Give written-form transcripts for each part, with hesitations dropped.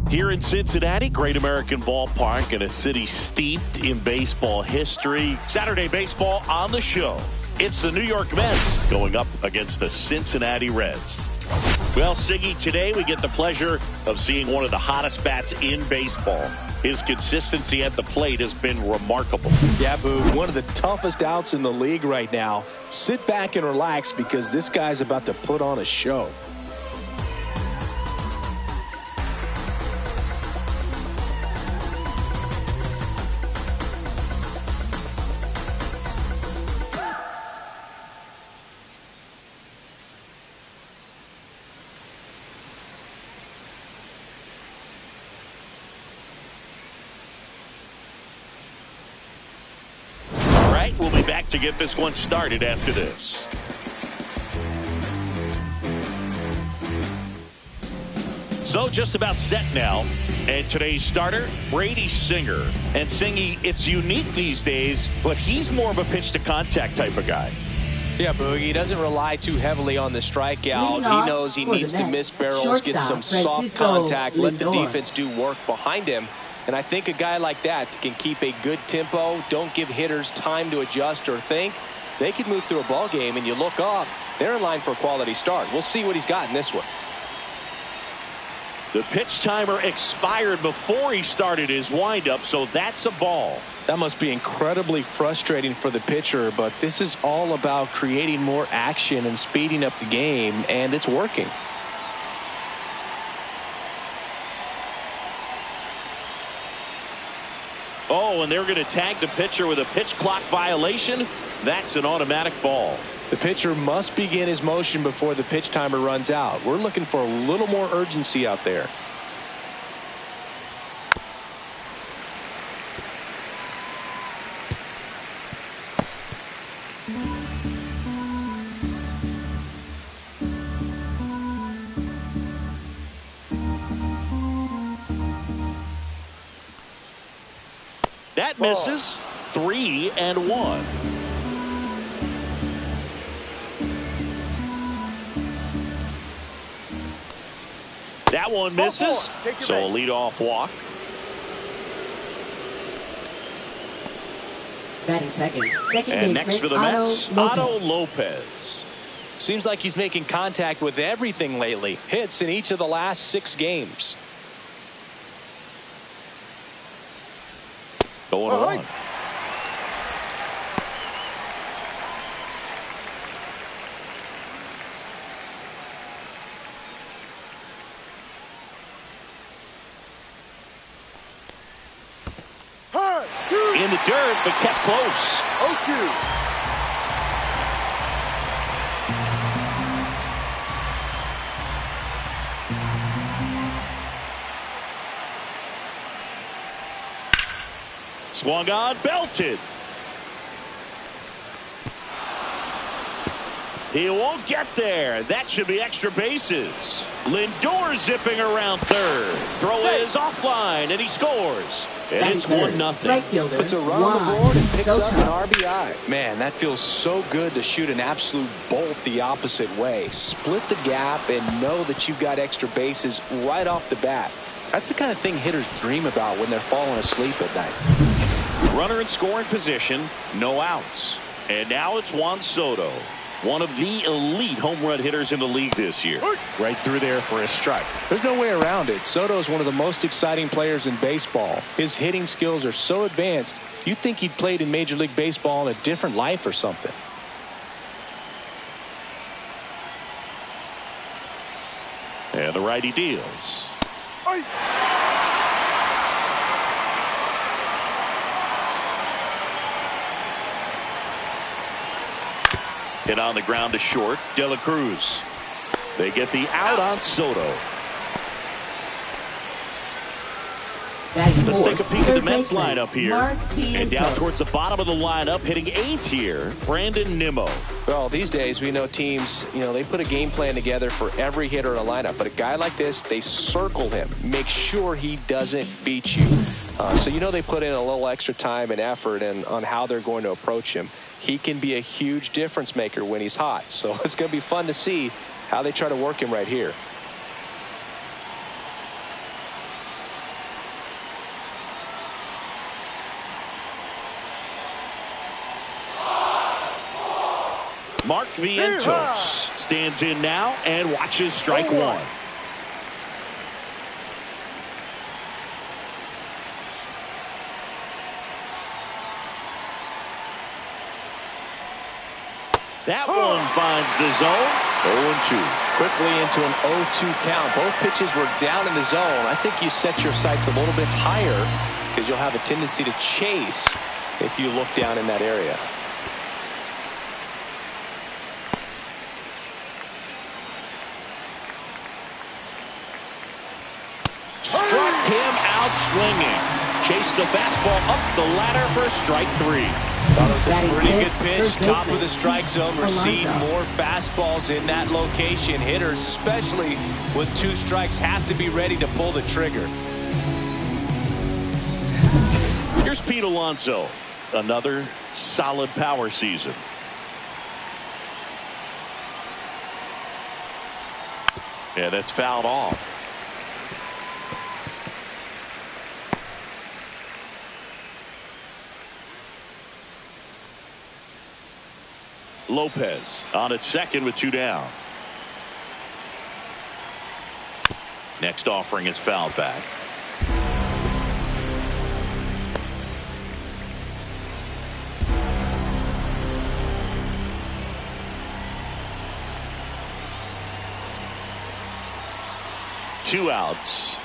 Here in Cincinnati, great American ballpark and a city steeped in baseball history. Saturday baseball on the show. It's the New York Mets going up against the Cincinnati Reds. Well, Siggy, today we get the pleasure of seeing one of the hottest bats in baseball. His consistency at the plate has been remarkable. Yeah, Boo, one of the toughest outs in the league right now. Sit back and relax because this guy's about to put on a show. We'll be back to get this one started after this. So just about set now. And today's starter, Brady Singer. And Singy, it's unique these days, but he's more of a pitch-to-contact type of guy. Yeah, Boogie, he doesn't rely too heavily on the strikeout. He knows he needs to miss barrels, get some soft contact, let the defense do work behind him. And I think a guy like that can keep a good tempo, don't give hitters time to adjust or think. They can move through a ball game, and you look up, they're in line for a quality start. We'll see what he's got in this one. The pitch timer expired before he started his windup, so that's a ball. That must be incredibly frustrating for the pitcher, but this is all about creating more action and speeding up the game, and it's working. Oh, and they're going to tag the pitcher with a pitch clock violation. That's an automatic ball. The pitcher must begin his motion before the pitch timer runs out. We're looking for a little more urgency out there. That misses. 3-1. That one misses. So a leadoff walk. Batting second. And next for the Mets, Otto Lopez. Seems like he's making contact with everything lately. Hits in each of the last 6 games. Going on. In the dirt, but kept close. Swung on, belted. He won't get there. That should be extra bases. Lindor zipping around third. Throw is offline, and he scores. And it's 1-0. Puts a run on the board and picks up an RBI. Man, that feels so good to shoot an absolute bolt the opposite way. Split the gap and know that you've got extra bases right off the bat. That's the kind of thing hitters dream about when they're falling asleep at night. Runner in scoring position, no outs. And now it's Juan Soto, one of the elite home run hitters in the league this year. Right through there for a strike. There's no way around it. Soto is one of the most exciting players in baseball. His hitting skills are so advanced, you'd think he'd played in Major League Baseball in a different life or something. And the righty deals. Hit on the ground to short. De La Cruz. They get the out on Soto. Let's take a peek at the Mets lineup here. And down towards the bottom of the lineup, hitting 8th here, Brandon Nimmo. Well, these days we know teams, they put a game plan together for every hitter in a lineup. But a guy like this, they circle him, make sure he doesn't beat you. So they put in a little extra time and effort on how they're going to approach him. He can be a huge difference maker when he's hot. So it's going to be fun to see how they try to work him right here. Mark Vientos stands in now and watches strike one. That one finds the zone. 0-2. Quickly into an 0-2 count. Both pitches were down in the zone. I think you set your sights a little bit higher because you'll have a tendency to chase if you look down in that area. Struck him out swinging. Chased the fastball up the ladder for strike three. That was a pretty good pitch. Top of the strike zone. We're seeing more fastballs in that location. Hitters, especially with 2 strikes, have to be ready to pull the trigger. Here's Pete Alonso. Another solid power season. Yeah, that's fouled off. Lopez on at second with 2 down. Next offering is fouled back. Two outs.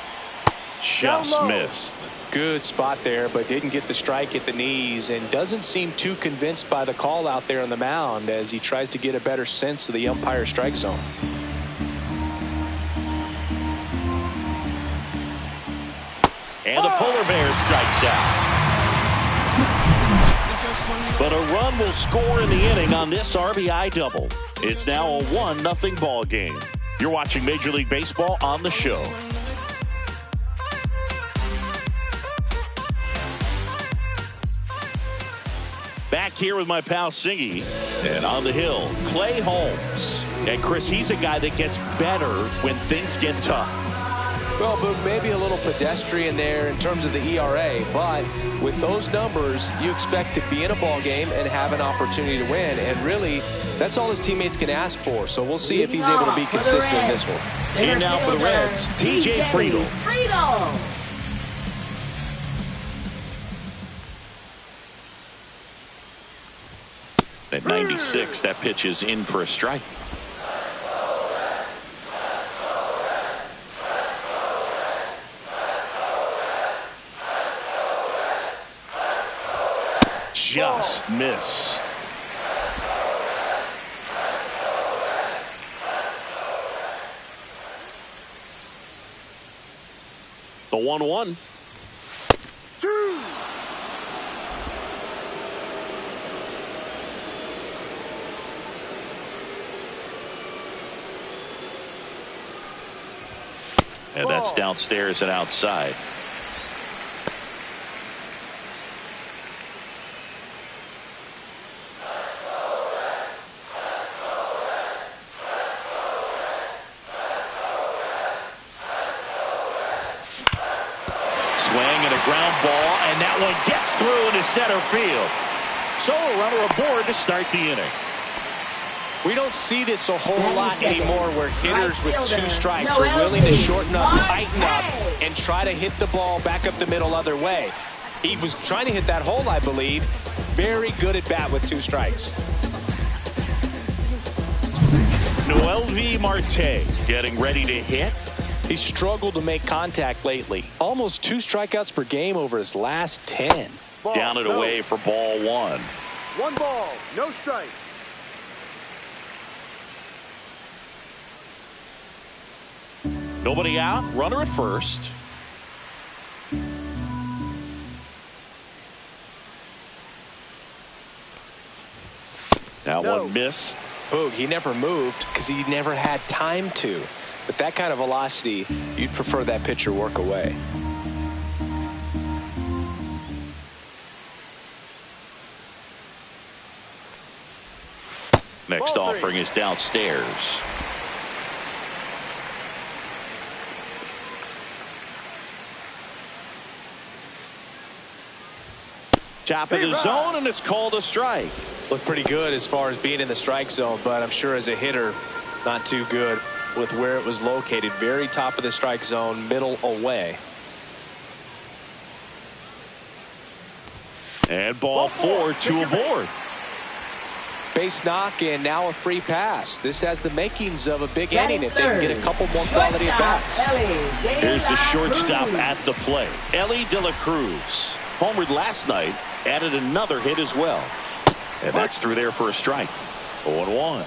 Just missed. Good spot there, but didn't get the strike at the knees and doesn't seem too convinced by the call out there on the mound as he tries to get a better sense of the umpire strike zone. And the polar bear strikes out. But a run will score in the inning on this RBI double. It's now a 1-0 ball game. You're watching Major League Baseball on the show. Back here with my pal Singy, and on the hill, Clay Holmes. And Chris, he's a guy that gets better when things get tough. Well, Boog, maybe a little pedestrian there in terms of the ERA, but with those numbers, you expect to be in a ball game and have an opportunity to win. And really, that's all his teammates can ask for. So we'll see if he's able to be consistent in this one. And now for the Reds, TJ Friedl. At 96, that pitch is in for a strike. Just missed. The 1-1. And that's downstairs and outside. Swing and a ground ball, and that one gets through into center field. So a runner aboard to start the inning. We don't see this a whole lot anymore where hitters with 2 strikes are willing to shorten up, tighten up, and try to hit the ball back up the middle other way. He was trying to hit that hole, I believe. Very good at bat with 2 strikes. Noelvi Marte getting ready to hit. He struggled to make contact lately. Almost 2 strikeouts per game over his last 10. Down and away for ball 1. 1 ball, no strikes. Nobody out, runner at first. That one missed. Boog, he never moved because he never had time to. But that kind of velocity, you'd prefer that pitcher work away. Next offering is downstairs. Top of the zone, and it's called a strike. Looked pretty good as far as being in the strike zone, but I'm sure as a hitter, not too good with where it was located. Very top of the strike zone, middle away. And ball 4, 2 aboard. Base knock and now a free pass. This has the makings of a big inning if they can get a couple more quality at bats. Here's the shortstop at the plate, Ellie De La Cruz. Homered last night, added another hit as well. And that's through there for a strike. 0-1.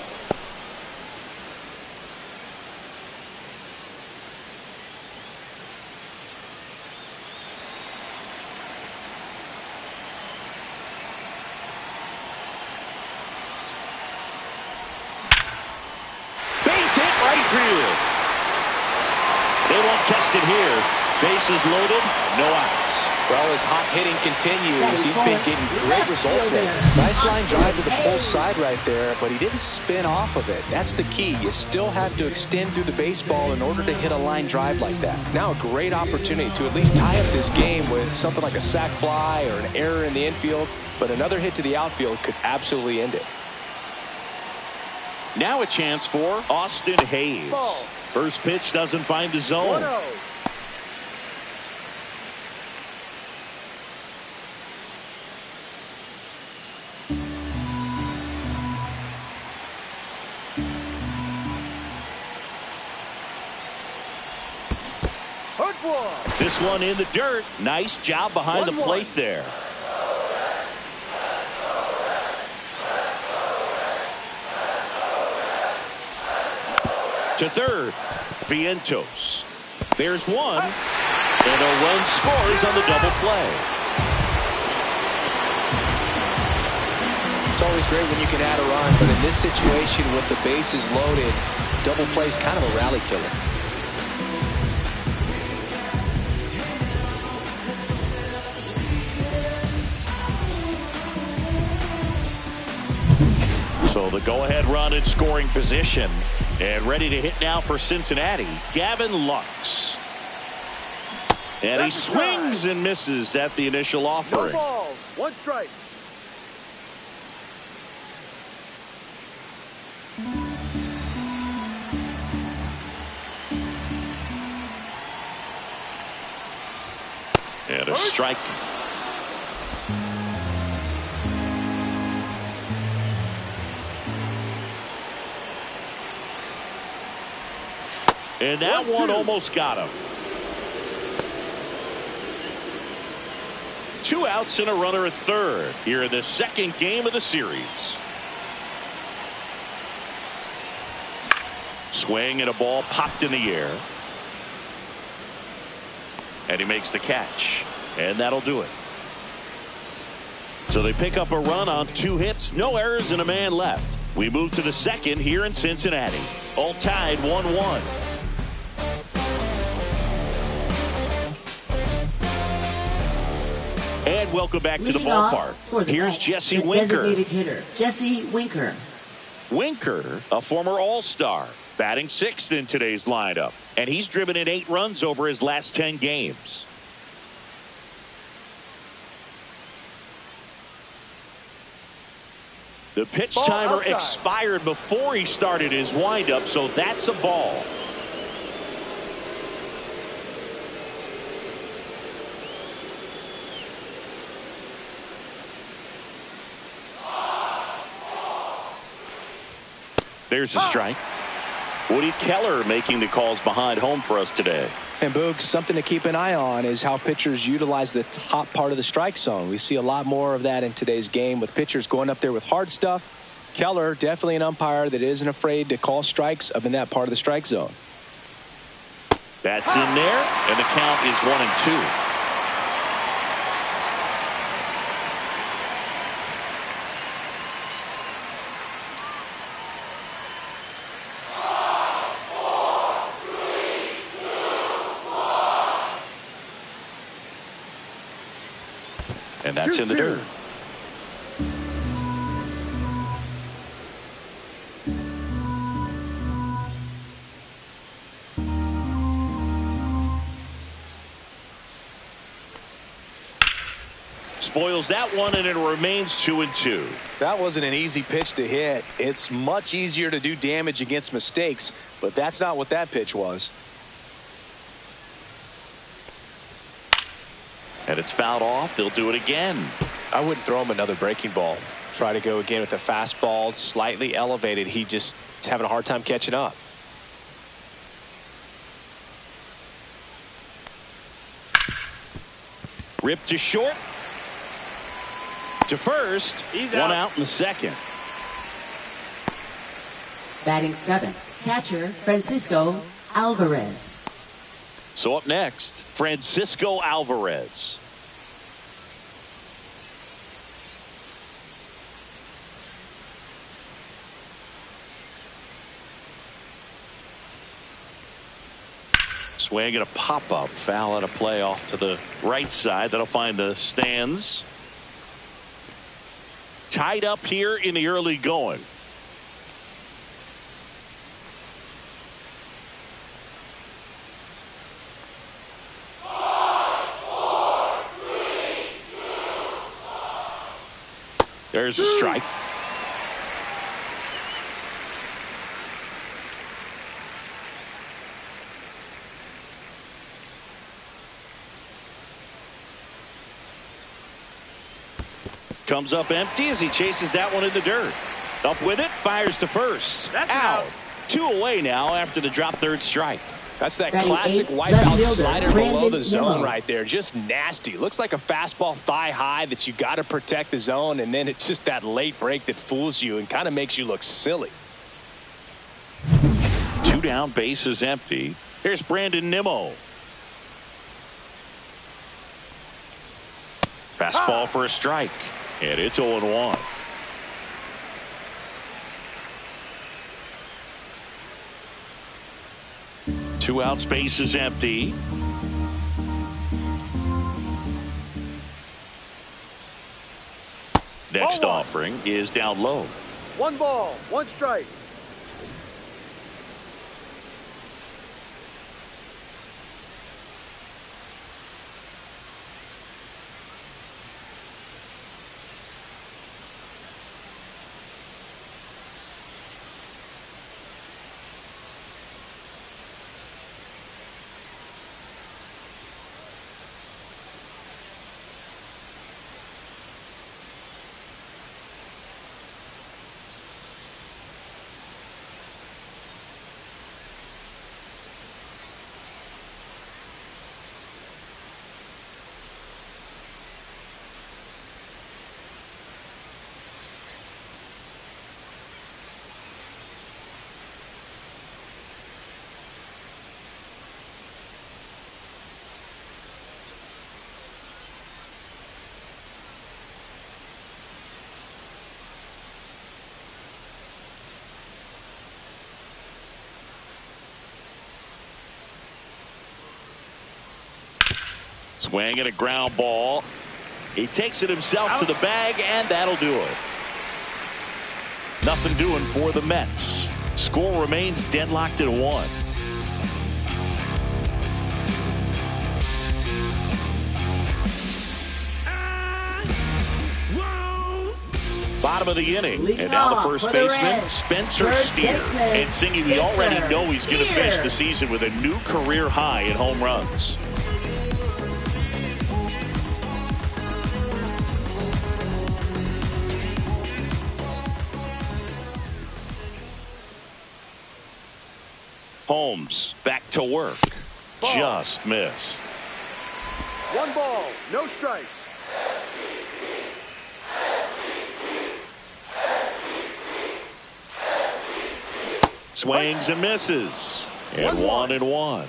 They won't test it here. Bases loaded, no outs. Well, as hot hitting continues, he's been getting great results there. Nice line drive to the pull side right there, but he didn't spin off of it. That's the key. You still have to extend through the baseball in order to hit a line drive like that. Now a great opportunity to at least tie up this game with something like a sac fly or an error in the infield, but another hit to the outfield could absolutely end it. Now a chance for Austin Hayes. First pitch doesn't find the zone. 1-0. This one in the dirt. Nice job behind the plate there. To third, Vientos. There's one, and a run scores on the double play. It's always great when you can add a run, but in this situation with the bases loaded, double play is kind of a rally killer. So the go-ahead run in scoring position. And ready to hit now for Cincinnati, Gavin Lux. And he swings and misses at the initial offering. No ball, 1 strike. And a strike. And that one almost got him. 2 outs and a runner at third here in the second game of the series. Swing and a ball popped in the air. And he makes the catch. And that'll do it. So they pick up a run on 2 hits, no errors, and a man left. We move to the second here in Cincinnati. All tied 1-1. And welcome back to the ballpark. Here's Jesse Winker. Designated hitter, Jesse Winker. Winker, a former All-Star, batting 6th in today's lineup. And he's driven in 8 runs over his last 10 games. The pitch timer expired before he started his windup, so that's a ball. There's a strike. Woody Keller making the calls behind home for us today. And Boog, something to keep an eye on is how pitchers utilize the top part of the strike zone. We see a lot more of that in today's game with pitchers going up there with hard stuff. Keller, definitely an umpire that isn't afraid to call strikes up in that part of the strike zone. That's in there, and the count is 1-2. And that's in the dirt. spoils that one, and it remains 2-2. That wasn't an easy pitch to hit. It's much easier to do damage against mistakes, but that's not what that pitch was. And it's fouled off. They'll do it again. I wouldn't throw him another breaking ball. Try to go again with the fastball, slightly elevated. He just is having a hard time catching up. Ripped to short. To first. He's one out. out in the second. Batting 7th, catcher Francisco Alvarez. So up next, Francisco Alvarez. Swing and a pop-up. Foul and a play off to the right side. That'll find the stands. Tied up here in the early going. There's a strike. Comes up empty as he chases that one in the dirt. Up with it, fires to first. That's out. out. 2 away now after the drop third strike. That's that Batting classic 8th, wipeout left fielder, slider below Brandon the zone Nimmo. right there. Just nasty. Looks like a fastball thigh high that you got to protect the zone, and then it's just that late break that fools you and kind of makes you look silly. 2 down, bases empty. Here's Brandon Nimmo. Fastball for a strike. And it's 0-1. Two outs, bases empty. Next Ball one. offering is down low. 1 ball, 1 strike. Swing and a ground ball. He takes it himself to the bag, and that'll do it. Nothing doing for the Mets. Score remains deadlocked at 1. Bottom of the inning, and now the first baseman, Spencer Steer. And Singy, we already know he's going to finish the season with a new career high in home runs. Holmes back to work. Ball. Just missed. 1 ball, no strikes. Swings and misses. And 1-1.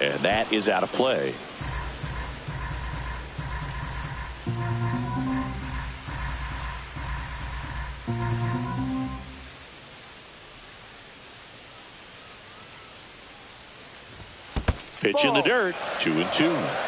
And that is out of play. Pitch in the dirt. 2-2.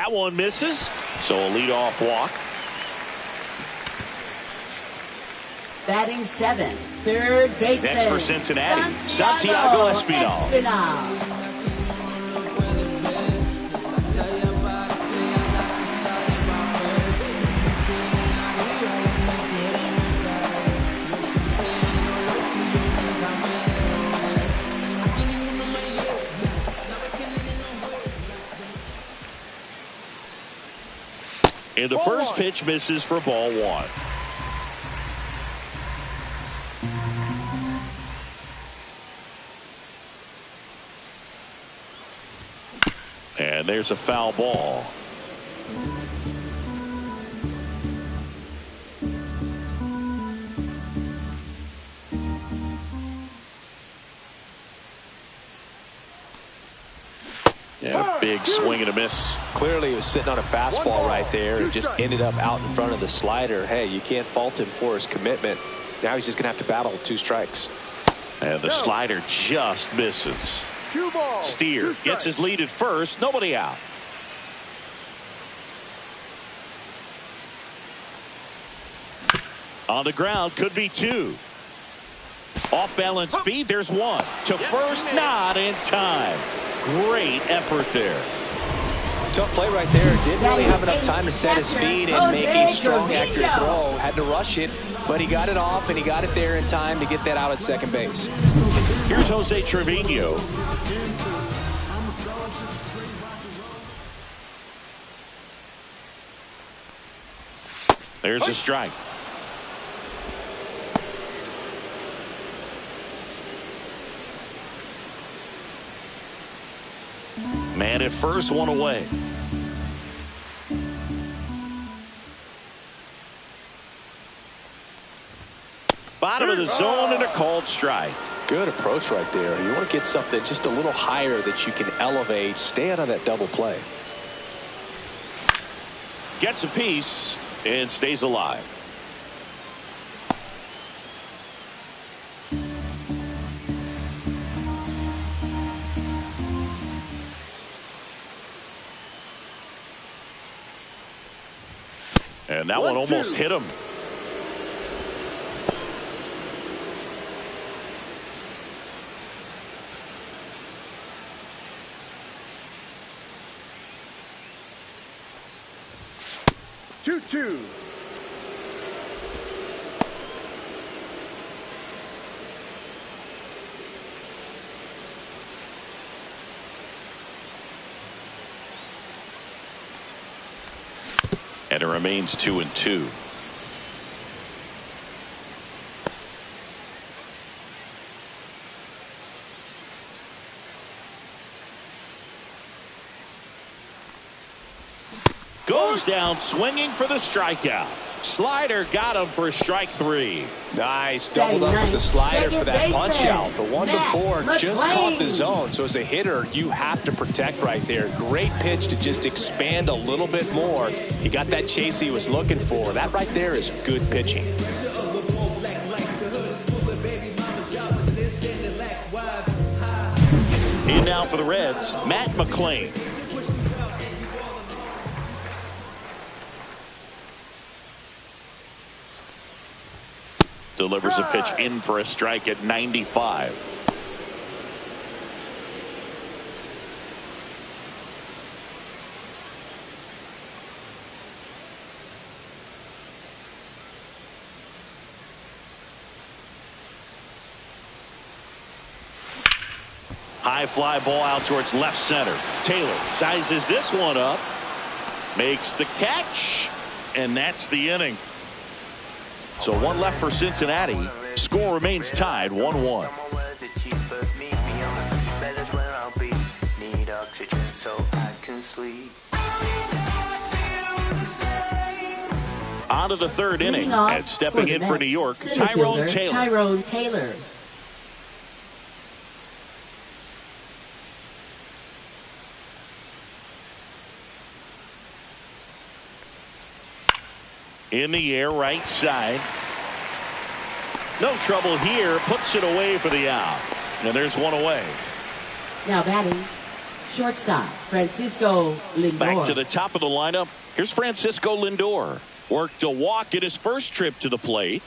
That one misses. So a leadoff walk. Batting 7, third baseman. Next for Cincinnati, Santiago Espinal. And the first pitch misses for ball 1. And there's a foul ball. Yeah, big swing and a miss. Clearly he was sitting on a fastball right there. It just ended up out in front of the slider. Hey, you can't fault him for his commitment. Now he's just going to have to battle 2 strikes. And the slider just misses. 2 balls. Steer gets his lead at first. Nobody out. On the ground, could be 2. Off balance feed, there's 1. To first, not in time. Great effort there. Tough play right there. Didn't really have enough time to set his feet and make a strong, accurate throw. Had to rush it, but he got it off, and he got it there in time to get that out at second base. Here's Jose Trevino. There's a strike. Man at first, 1 away. Bottom of the zone and a called strike. Good approach right there. You want to get something just a little higher that you can elevate. Stay out of that double play. Gets a piece and stays alive. And that one almost hit him. Two. And it remains 2-2. Goes down swinging for the strikeout. Slider got him for strike 3. Nice. Doubled up with the slider for that punch out. The one before just caught the zone. So as a hitter, you have to protect right there. Great pitch to just expand a little bit more. He got that chase he was looking for. That right there is good pitching. In now for the Reds, Matt McClain. Delivers a pitch in for a strike at 95. High fly ball out towards left center. Taylor sizes this one up, makes the catch, and that's the inning. So 1 left for Cincinnati. Score remains tied 1-1. On to the 3rd inning, and stepping in for New York, Tyrone Taylor. In the air, right side. No trouble here. Puts it away for the out. And there's 1 away. Now batting, Shortstop, Francisco Lindor. Back to the top of the lineup. Here's Francisco Lindor. Worked a walk in his first trip to the plate.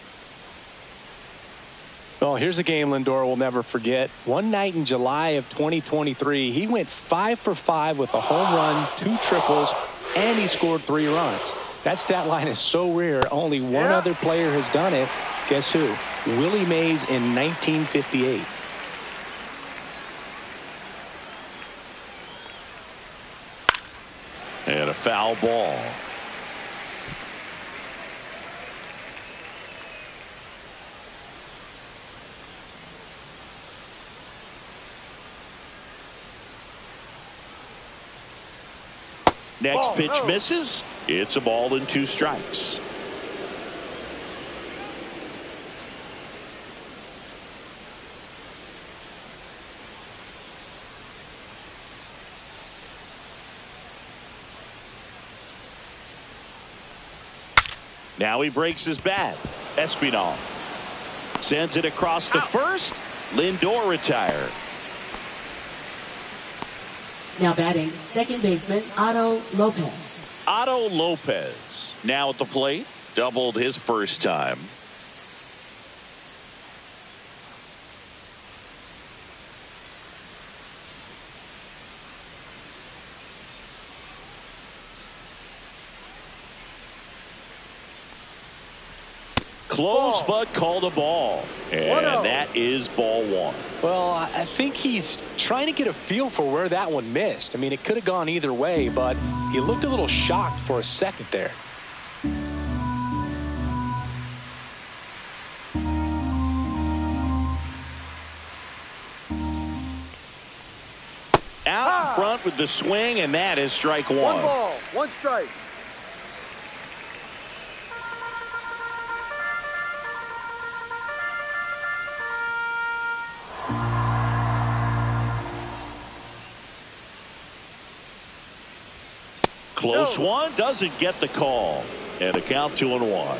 Well, here's a game Lindor will never forget. One night in July of 2023, he went 5 for 5 with a home run, 2 triples, and he scored 3 runs. That stat line is so rare. Only one other player has done it. Guess who? Willie Mays in 1958. And a foul ball. Next pitch misses. It's a ball and 2 strikes. Now he breaks his bat. Espinal sends it across the first. Lindor retired. Now batting, second baseman Otto Lopez. Otto Lopez now at the plate. Doubled his first time. Close, but called a ball. And that is ball 1. Well, I think he's trying to get a feel for where that one missed. I mean, it could have gone either way, but he looked a little shocked for a second there. Out in front with the swing, and that is strike 1. 1 ball, 1 strike. Close one, doesn't get the call. And a count 2-1.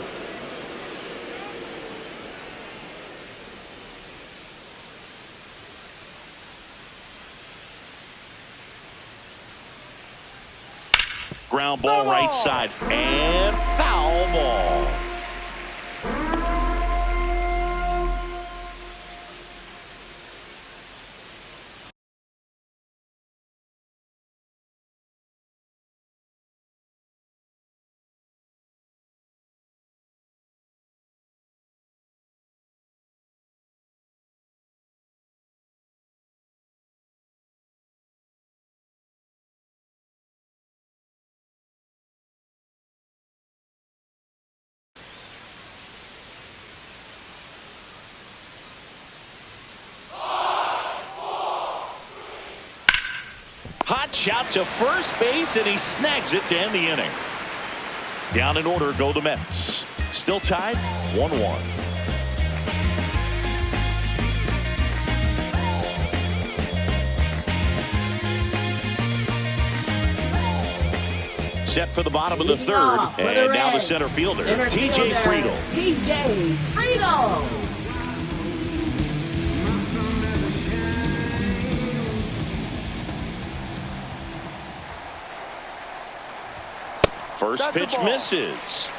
Ground ball right side and foul ball. Hot shot to first base, and he snags it to end the inning. Down in order go the Mets. Still tied 1-1. Set for the bottom of the third, and now the center fielder, TJ Friedl. TJ Friedl. First pitch misses.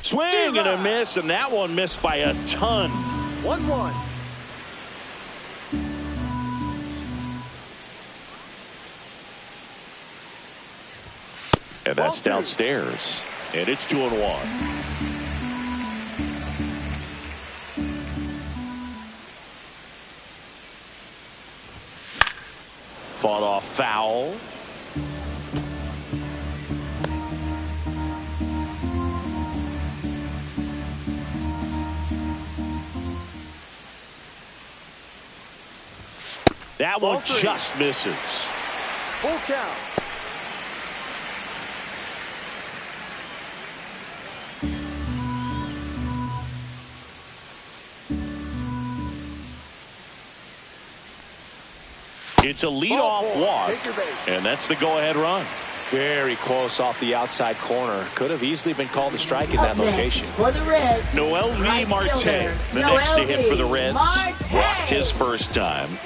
Swing and a miss, and that one missed by a ton. 1-1. And that's downstairs. And it's 2-1. Fought off foul. That one just misses. Full count. It's a leadoff walk, and that's the go-ahead run. Very close off the outside corner. Could have easily been called a strike in that location. For the Reds, Noel V. Marte, the next to hit for the Reds. Blocked his first time.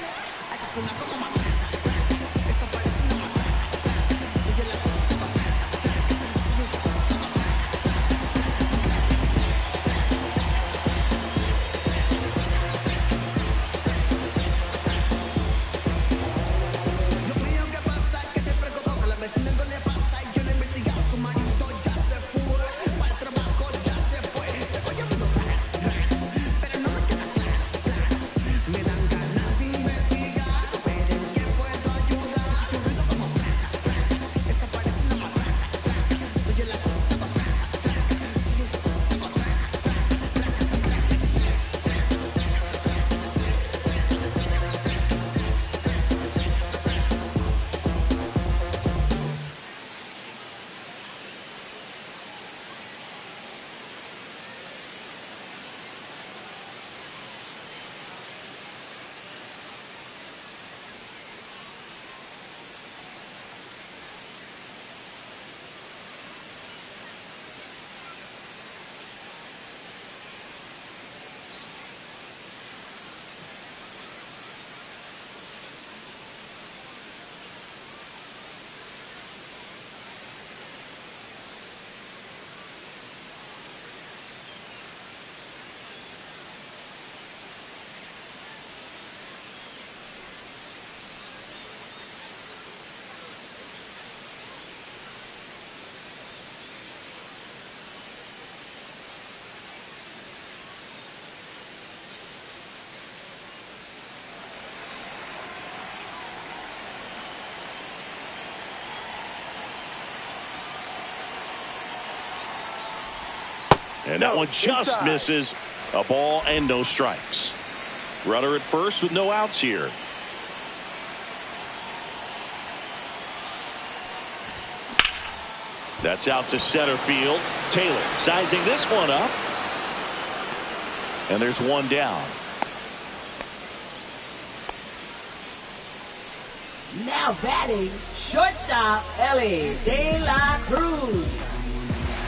And that one just misses. A ball and no strikes. Runner at first with no outs here. That's out to center field. Taylor sizing this one up. And there's one down. Now batting, shortstop Ellie De La Cruz.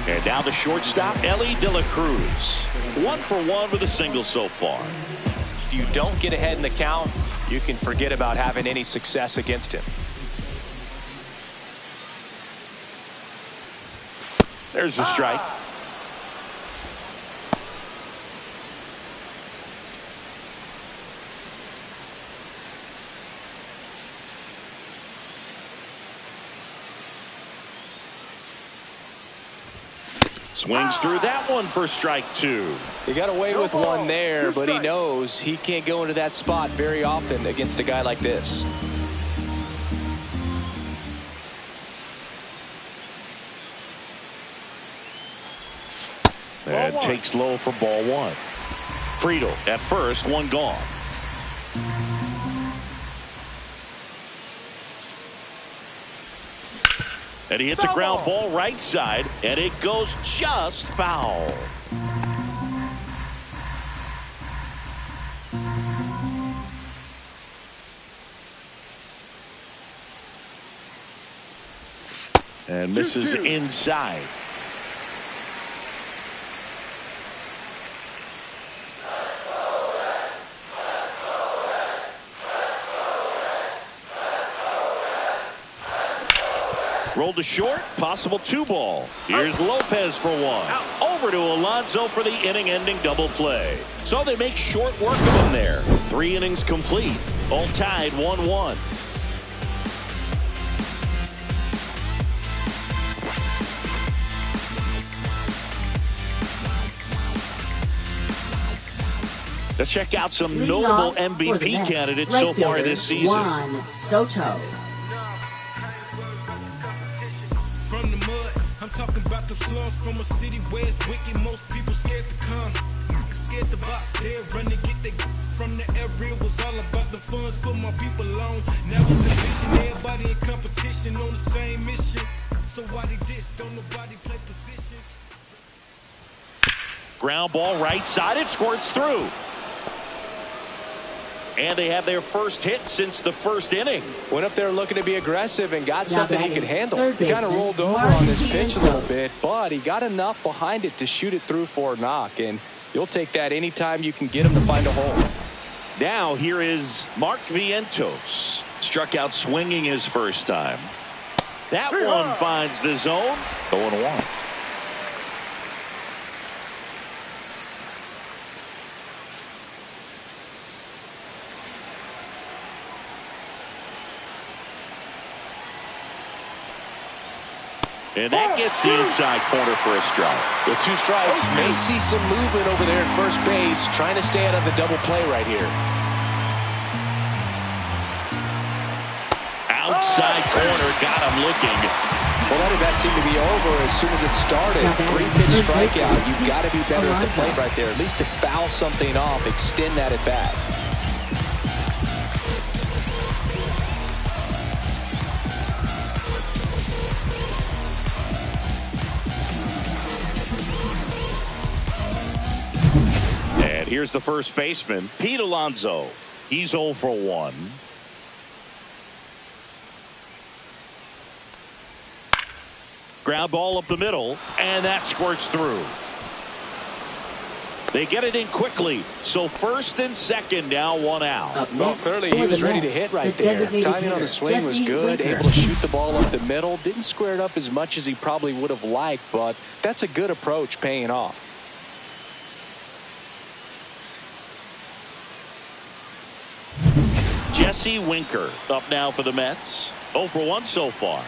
And now the shortstop, Ellie De La Cruz. 1 for 1 with a single so far. If you don't get ahead in the count, you can forget about having any success against him. There's the strike. Swings through that one for strike 2. He got away with one there, but he knows he can't go into that spot very often against a guy like this. And takes low for ball 1. Friedel at first, one gone. And he hits a ground ball right side, and it goes just foul. And misses inside. Rolled to short, possible 2 ball. Here's Lopez for 1. Over to Alonso for the inning-ending double play. So they make short work of him there. 3 innings complete. All tied 1-1. Let's check out some notable MVP candidates so far this season. Juan Soto. From the mud, I'm talking about the slums from a city where it's wicked. Most people scared to come, scared to box. They're running, get the from the area. Was all about the funds, put my people on. Now it's a vision, everybody in competition on the same mission. So why they dish? Don't nobody play positions. Ground ball right side, it squirts through. And they have their first hit since the first inning. Went up there looking to be aggressive and got Now something he batting could handle. third He kind of baseman, rolled over Martin on this pitch a little Vientos. bit, but he got enough behind it to shoot it through for a knock. And you'll take that anytime you can get him to find a hole. Now here is Mark Vientos. Struck out swinging his first time. That one finds the zone. 0-1. And that gets the inside corner for a strike. With 2 strikes, may see some movement over there at first base, trying to stay out of the double play right here. Outside corner, got him looking. Well, let that seem to be over as soon as it started. 3-pitch strikeout. You've got to be better at the plate right there, at least to foul something off, extend that at bat. And here's the first baseman, Pete Alonso. He's 0 for 1. Ground ball up the middle, and that squirts through. They get it in quickly. So first and second, now 1 out. Well, clearly he was ready to hit right there. Timing on the swing was good. Able to shoot the ball up the middle. Didn't square it up as much as he probably would have liked, but that's a good approach paying off. Jesse Winker up now for the Mets. 0 for 1 so far.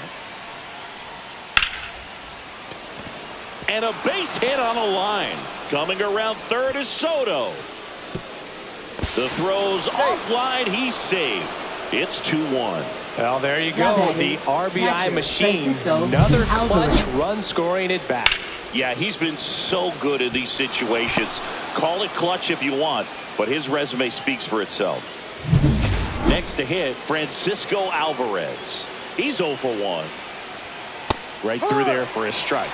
And a base hit on a line. Coming around third is Soto. The throw's offline. He's saved. It's 2-1. Well, there you go. The RBI machine. Another clutch run scoring at bat. Yeah, he's been so good in these situations. Call it clutch if you want, but his resume speaks for itself. Next to hit, Francisco Alvarez. He's 0 for 1. Right through there for a strike.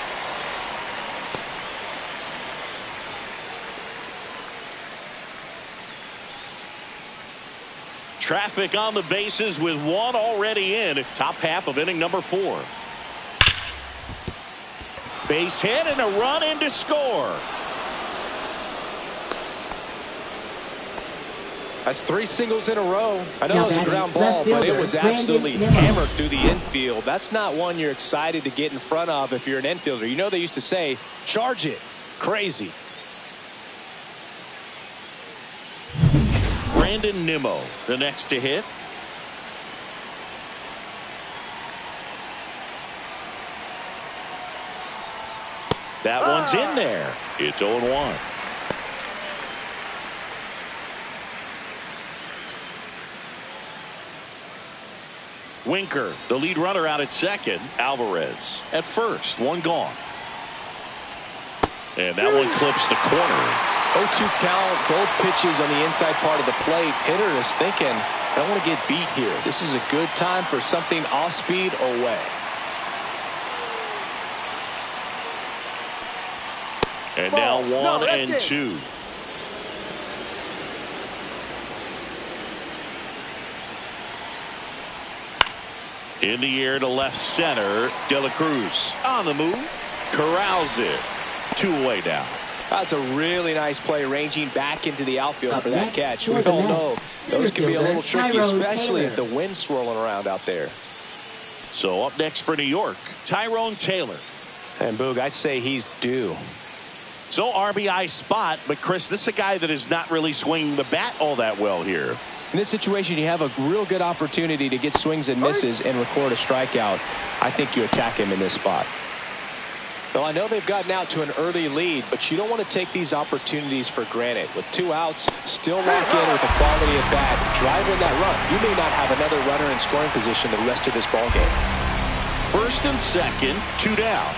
Traffic on the bases with 1 already in. Top half of inning number 4. Base hit and a run in to score. That's 3 singles in a row. I know it was a ground ball, but it was absolutely hammered through the infield. That's not one you're excited to get in front of if you're an infielder. You know they used to say, charge it. Crazy. Brandon Nimmo, the next to hit. That one's in there. It's 0-1. Winker, the lead runner out at second. Alvarez at first. 1 gone. And that one clips the corner. 0-2 count, both pitches on the inside part of the plate. Hitter is thinking, I don't want to get beat here. This is a good time for something off speed or way. And now 1 and 2. In the air to left center. De La Cruz on the move. Corrals it. 2 away now. That's a really nice play, ranging back into the outfield for that catch. We all know those can be a little tricky, especially if the wind's swirling around out there. So up next for New York, Tyrone Taylor. And Boog, I'd say he's due. So RBI spot, but Chris, this is a guy that is not really swinging the bat all that well here. In this situation, you have a real good opportunity to get swings and misses and record a strikeout. I think you attack him in this spot. Well, I know they've gotten out to an early lead, but you don't want to take these opportunities for granted. With 2 outs, still lock in with a quality at bat, drive in that run. You may not have another runner in scoring position the rest of this ball game. First and second, 2 down.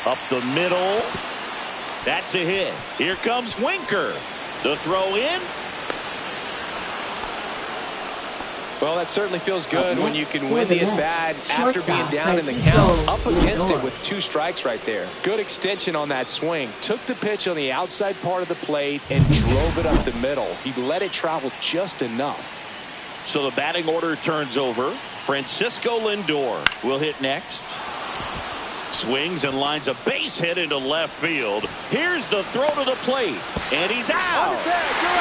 Up the middle. That's a hit. Here comes Winker. The throw in. Well, that certainly feels good when you can win the at-bat after being down in the count, up against it with 2 strikes right there. Good extension on that swing. Took the pitch on the outside part of the plate and drove it up the middle. He let it travel just enough. So the batting order turns over. Francisco Lindor will hit next. Swings and lines a base hit into left field. Here's the throw to the plate. And he's out.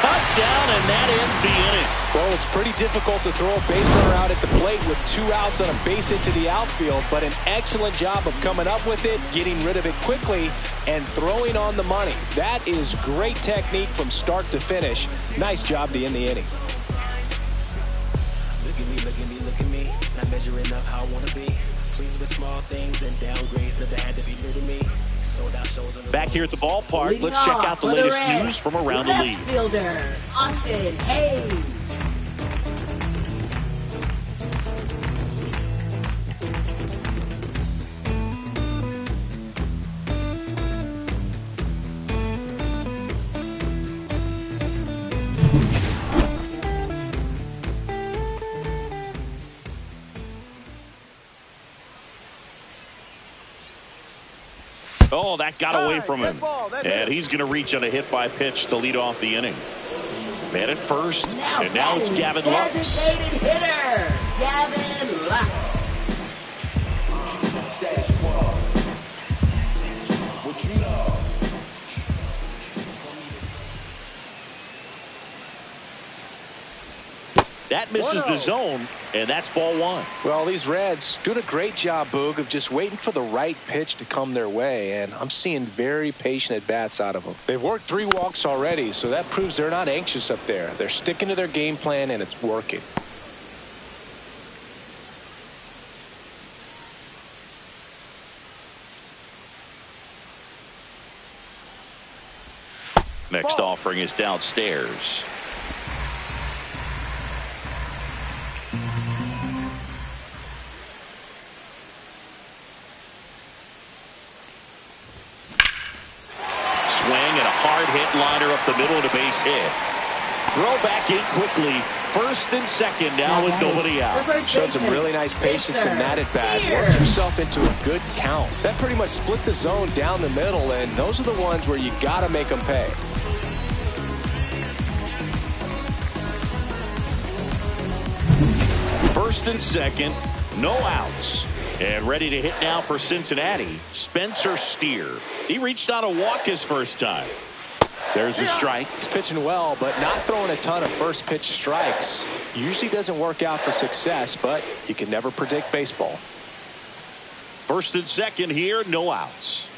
Cut down, and that ends the inning. Well, it's pretty difficult to throw a base runner out at the plate with 2 outs on a base hit to the outfield, but an excellent job of coming up with it, getting rid of it quickly, and throwing on the money. That is great technique from start to finish. Nice job to end the inning. Look at me, look at me, look at me. Not measuring up how I want to be. Pleased with small things and downgrades. Never had to be new to me. Sold out shows on the Back here at the ballpark, let's check out the latest news from around the league. Fielder Austin Hayes. Oh, that got away from him. And he's going to reach on a hit by pitch to lead off the inning. Man at first, and now it's Gavin Lux. Designated hitter, Gavin Lux. That misses the zone, and that's ball 1. Well, these Reds doing a great job, Boog, of just waiting for the right pitch to come their way, and I'm seeing very patient at-bats out of them. They've worked 3 walks already, so that proves they're not anxious up there. They're sticking to their game plan, and it's working. Next offering is downstairs. Swing and a hard hit liner up the middle of the base hit. Throw back in quickly. First and second now with nobody out. Showed some really nice patience in that at bat. Worked himself into a good count. That pretty much split the zone down the middle, and those are the ones where you got to make them pay. First and second, no outs. And ready to hit now for Cincinnati, Spencer Steer. He reached on a walk his first time. There's a strike. He's pitching well, but not throwing a ton of first pitch strikes. Usually doesn't work out for success, but you can never predict baseball. First and second here, no outs.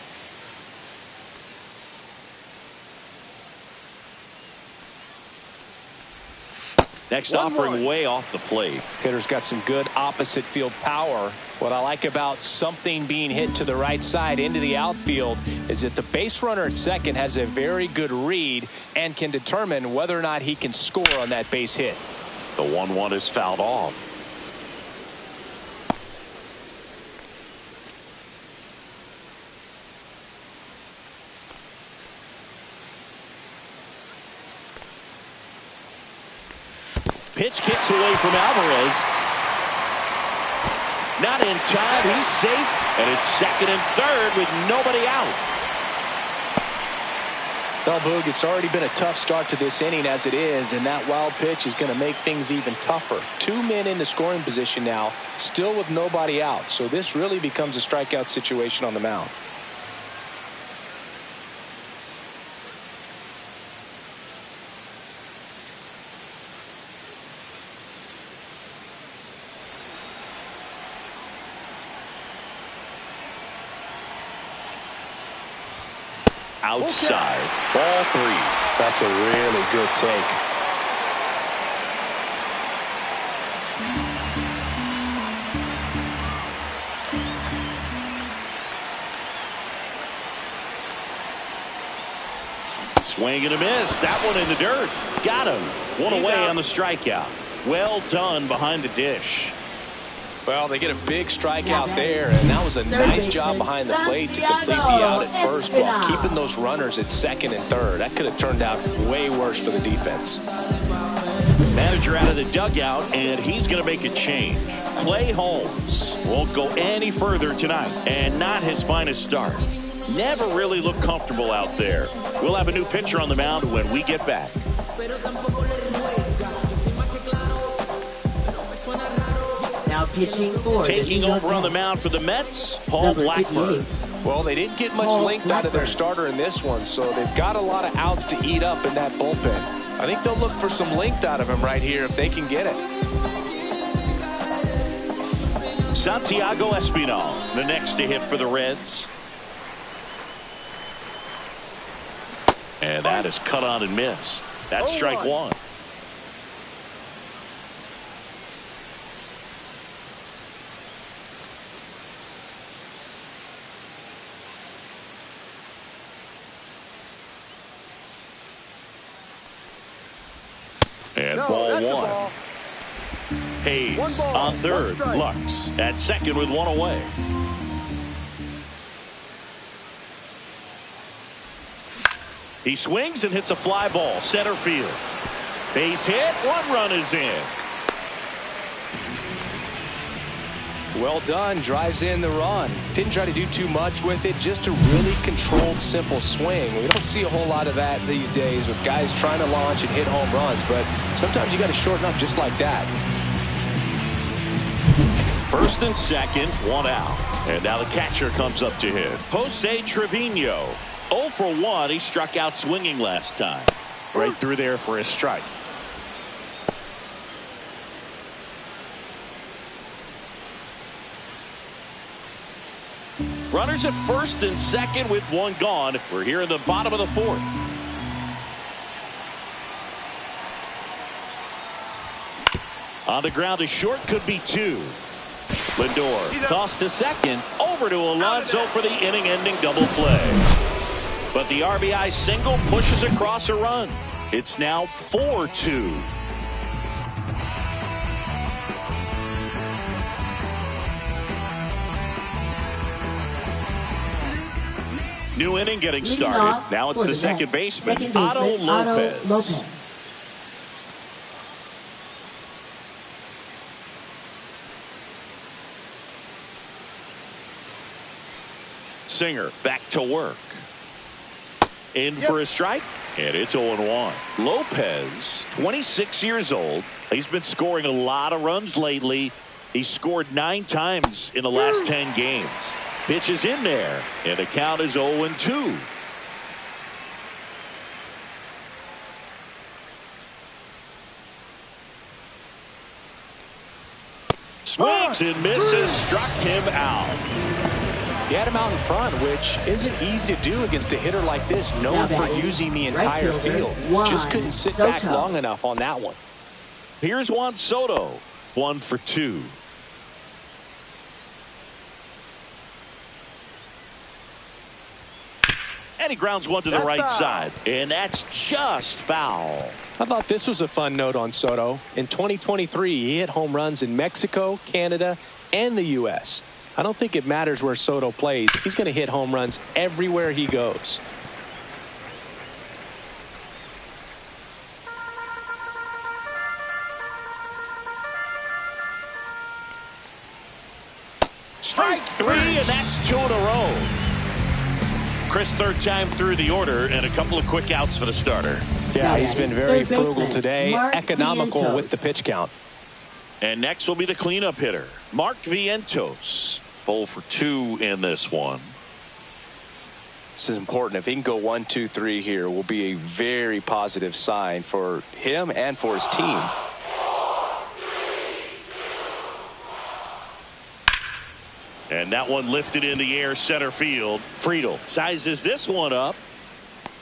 Next offering way off the plate. Hitter's got some good opposite field power. What I like about something being hit to the right side into the outfield is that the base runner at second has a very good read and can determine whether or not he can score on that base hit. The 1-1 is fouled off. Pitch kicks away from Alvarez. Not in time. He's safe. And it's second and third with nobody out. Well, Boog, it's already been a tough start to this inning as it is, and that wild pitch is going to make things even tougher. 2 men in the scoring position now, still with nobody out. So this really becomes a strikeout situation on the mound. Outside, ball 3. That's a really good take. Swing and a miss. That one in the dirt. Got him. One away on the strikeout. Well done behind the dish. Well, they get a big strikeout there, and that was a nice job behind the plate to complete the out at first while keeping those runners at second and third. That could have turned out way worse for the defense. Manager out of the dugout, and he's going to make a change. Clay Holmes won't go any further tonight, and not his finest start. Never really looked comfortable out there. We'll have a new pitcher on the mound when we get back. Now pitching for taking over on the mound for the Mets, Paul Blackburn. Well, they didn't get much length out of their starter in this one, so they've got a lot of outs to eat up in that bullpen. I think they'll look for some length out of him right here if they can get it. Santiago Espinal, the next to hit for the Reds. And that is cut on and missed. That's strike one. And ball one. Ball. Hayes Ball, on third. Lux at second with one away. He swings and hits a fly ball center field. Base hit. One run is in. Well done. Drives in the run. Didn't try to do too much with it. Just a really controlled, simple swing. We don't see a whole lot of that these days with guys trying to launch and hit home runs. But sometimes you got to shorten up just like that. First and second, one out. And now the catcher comes up to hit. Jose Trevino. 0 for 1. He struck out swinging last time. Right through there for a strike. Runners at first and second with one gone. We're here in the bottom of the fourth. On the ground, a short could be two. Lindor tossed to second. Over to Alonso for the inning-ending double play. But the RBI single pushes across a run. It's now 4-2. New inning getting started. Now it's the second baseman, Otto Lopez. Singer back to work. In for a strike, and it's 0-1. Lopez, 26 years old. He's been scoring a lot of runs lately. He scored 9 times in the last 10 games. Pitch is in there, and the count is 0-2. Swings and misses, struck him out. He had him out in front, which isn't easy to do against a hitter like this, known for using the entire field. Just couldn't sit back long enough on that one. Here's Juan Soto, 1 for 2. And he grounds one to the right side, and that's just foul. I thought this was a fun note on Soto. In 2023, he hit home runs in Mexico, Canada, and the U.S. I don't think it matters where Soto plays. He's going to hit home runs everywhere he goes. Strike 3, and that's 2 in a row. Chris, third time through the order, and a couple of quick outs for the starter. Yeah, he's been very frugal today, economical with the pitch count. And next will be the cleanup hitter, Mark Vientos. 0 for 2 in this one. This is important. If he can go 1, 2, 3 here, will be a very positive sign for him and for his team. And that one lifted in the air center field. Friedel sizes this one up.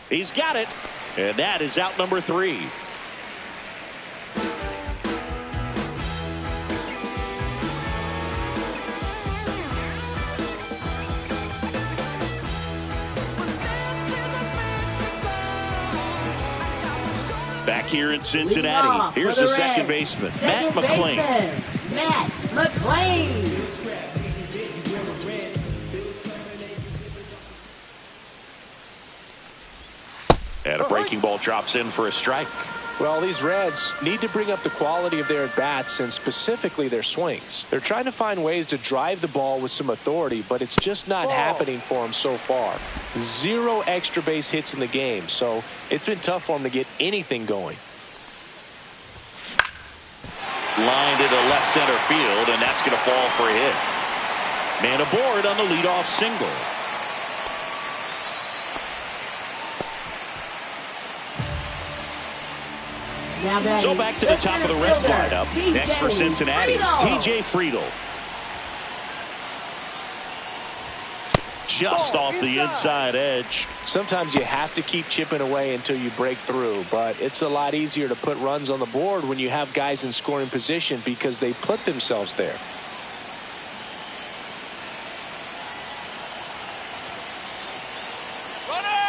He's got it. And that is out number 3. Back here in Cincinnati, here's the second baseman, Matt McClain. Matt McClain. And a breaking ball drops in for a strike. Well, these Reds need to bring up the quality of their at-bats and specifically their swings. They're trying to find ways to drive the ball with some authority, but it's just not happening for them so far. 0 extra base hits in the game, so it's been tough for them to get anything going. Lined into left center field, and that's going to fall for a hit. Man aboard on the leadoff single. So back to the top of the Reds lineup. Next for Cincinnati, TJ Friedl. Just off the inside edge. Sometimes you have to keep chipping away until you break through, but it's a lot easier to put runs on the board when you have guys in scoring position because they put themselves there.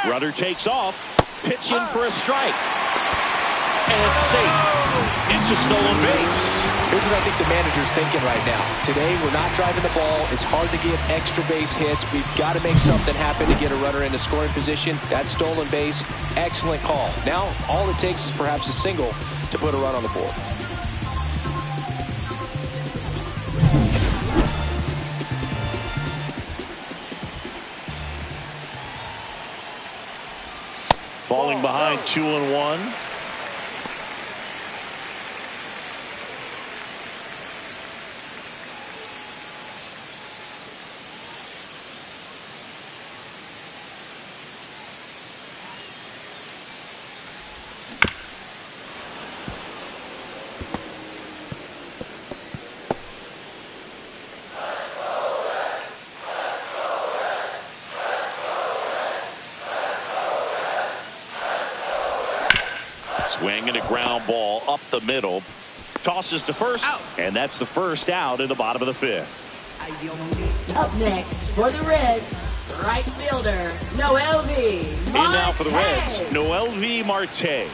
Runner takes off. Pitch in for a strike. And it's safe. It's a stolen base. Here's what I think the manager's thinking right now. Today, we're not driving the ball. It's hard to get extra base hits. We've got to make something happen to get a runner into scoring position. That stolen base, excellent call. Now, all it takes is perhaps a single to put a run on the board. Falling behind 2-1. Swing and a ground ball up the middle. Tosses to first, and that's the first out in the bottom of the 5th. Up next for the Reds, right fielder, Noelvi Marte. And now for the Reds, Noelvi Marte.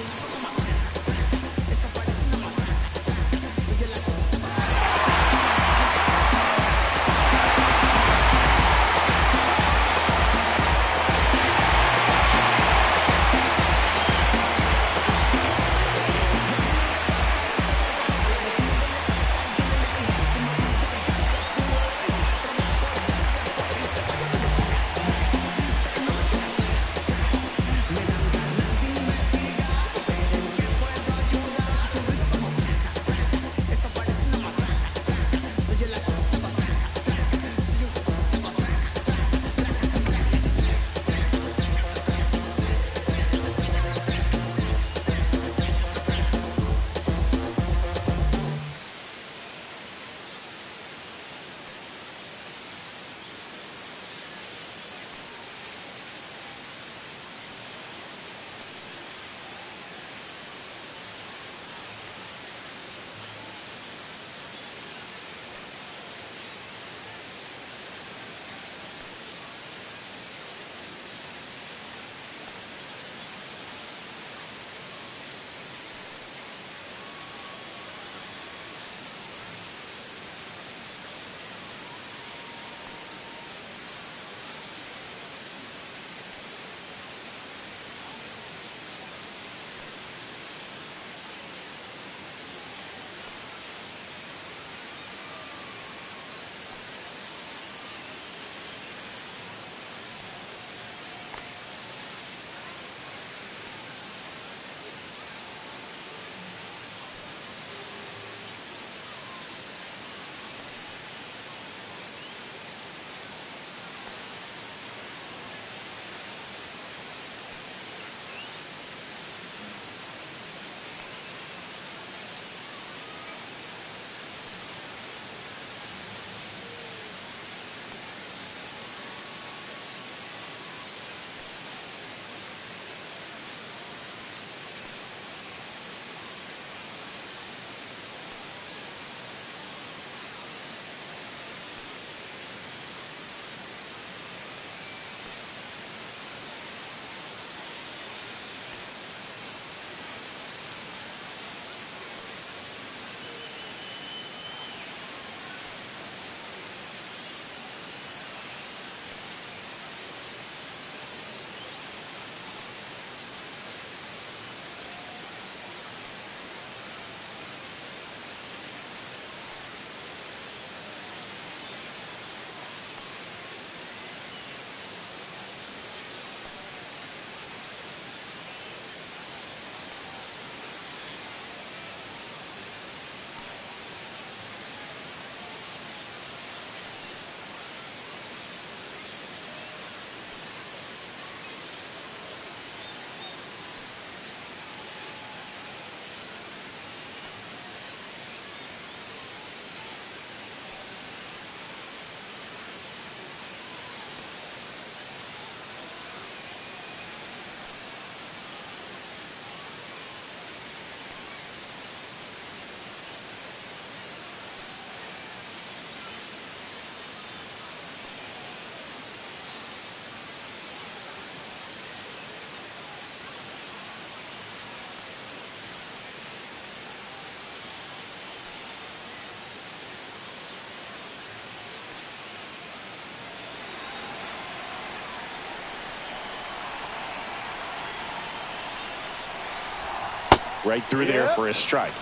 Right through there for a strike.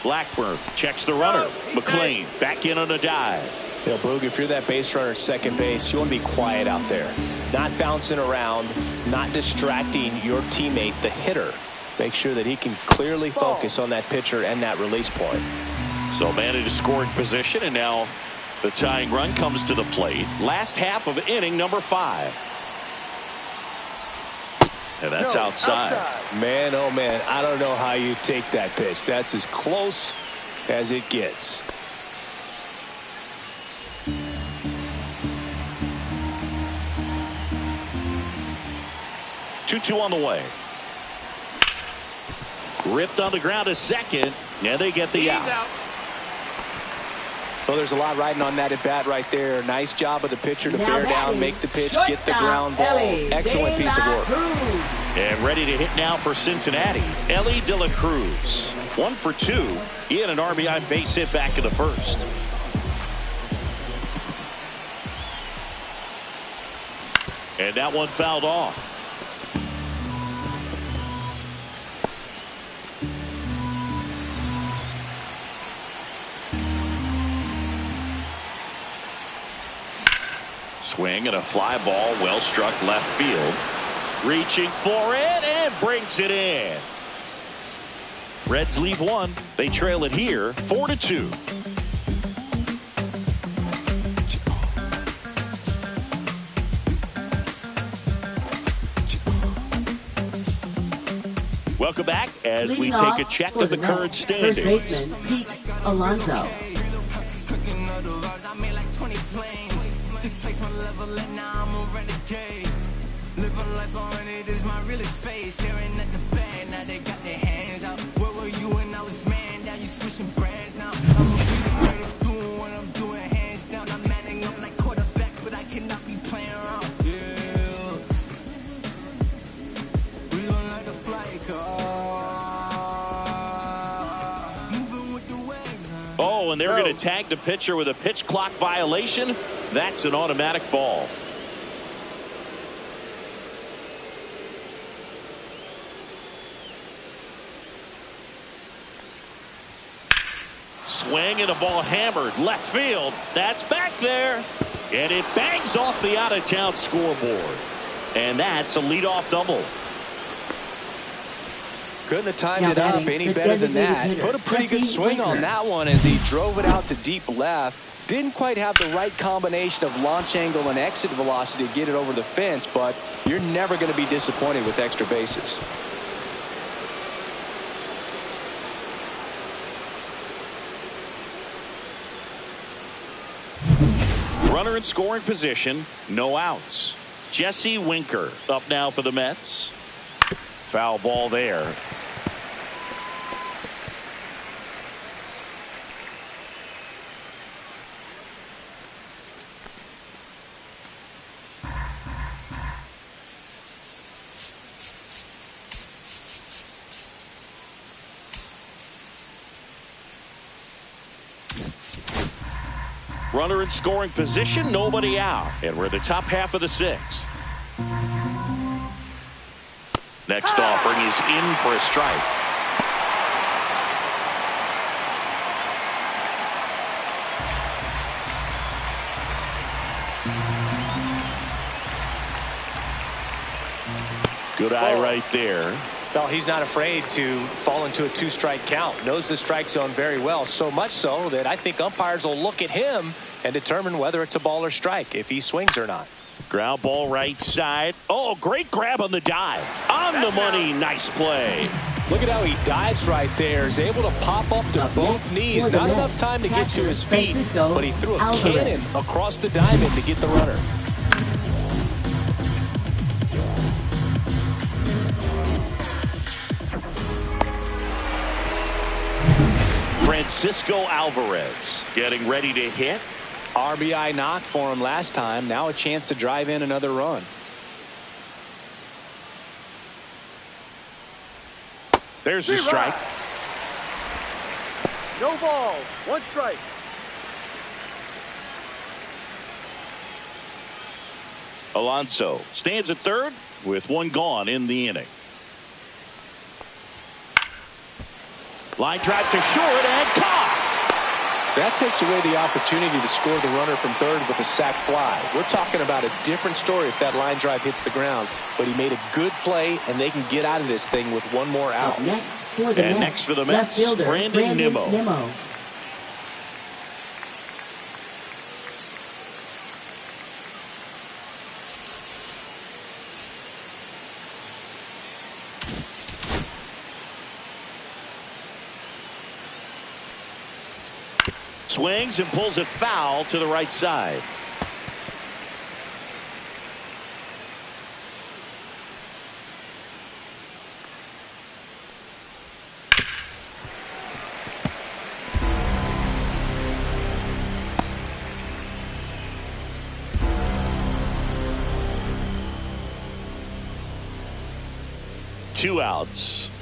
Blackburn checks the runner. McLean back in on a dive. You know, Boog, if you're that base runner at second base, you want to be quiet out there. Not bouncing around, not distracting your teammate, the hitter. Make sure that he can clearly focus on that pitcher and that release point. So man in scoring position, and now the tying run comes to the plate. Last half of inning number 5. And that's outside. Man, oh man, I don't know how you take that pitch. That's as close as it gets. Two on the way. Ripped on the ground to second, and they get the out. Well, there's a lot riding on that at bat right there. Nice job of the pitcher to bear down, make the pitch, get the ground ball. Excellent piece of work. And ready to hit now for Cincinnati, Ellie De La Cruz. 1 for 2 in an RBI base hit back in the first. And that one fouled off. Swing and a fly ball, well struck left field. Reaching for it and brings it in. Reds leave 1. They trail it here 4-2. Welcome back as we take a check of the current standings. First baseman Pete Alonso. This place my level and now I'm a renegade. Living life on it is my realest phase. Staring at the bag, now they got their hands out. Where were you when I was man? Now you switching brands now. I'ma be the greatest doing what I'm doing, hands down. I'm manning up like quarterback, but I cannot be playing around. Yeah, we gon' like the flight car. Moving with the waves. Oh, and they're going to tag the pitcher with a pitch clock violation. That's an automatic ball. Swing and a ball hammered left field. That's back there. And it bangs off the out-of-town scoreboard. And that's a leadoff double. Couldn't have timed it up any better than that. Put a pretty good swing on that one as he drove it out to deep left. Didn't quite have the right combination of launch angle and exit velocity to get it over the fence, but you're never going to be disappointed with extra bases. Runner in scoring position, no outs. Jesse Winker up now for the Mets. Foul ball there. Runner in scoring position, nobody out. And we're in the top half of the 6th. Next offering is in for a strike. Good eye right there. Well, he's not afraid to fall into a 2-strike count. Knows the strike zone very well, so much so that I think umpires will look at him and determine whether it's a ball or strike, if he swings or not. Ground ball right side. Oh, great grab on the dive. On the money. Nice play. Look at how he dives right there. He's able to pop up to both knees. Not enough time to get to his feet, but he threw a cannon across the diamond to get the runner. Francisco Alvarez getting ready to hit. RBI knock for him last time. Now a chance to drive in another run. There's the strike. No ball. 1 strike. Alonso stands at third with 1 gone in the inning. Line drive to short and caught. That takes away the opportunity to score the runner from third with a sac fly. We're talking about a different story if that line drive hits the ground. But he made a good play, and they can get out of this thing with 1 more out. Next for the Mets, Brandon Nimmo. 'Swings and pulls it foul to the right side. Two outs.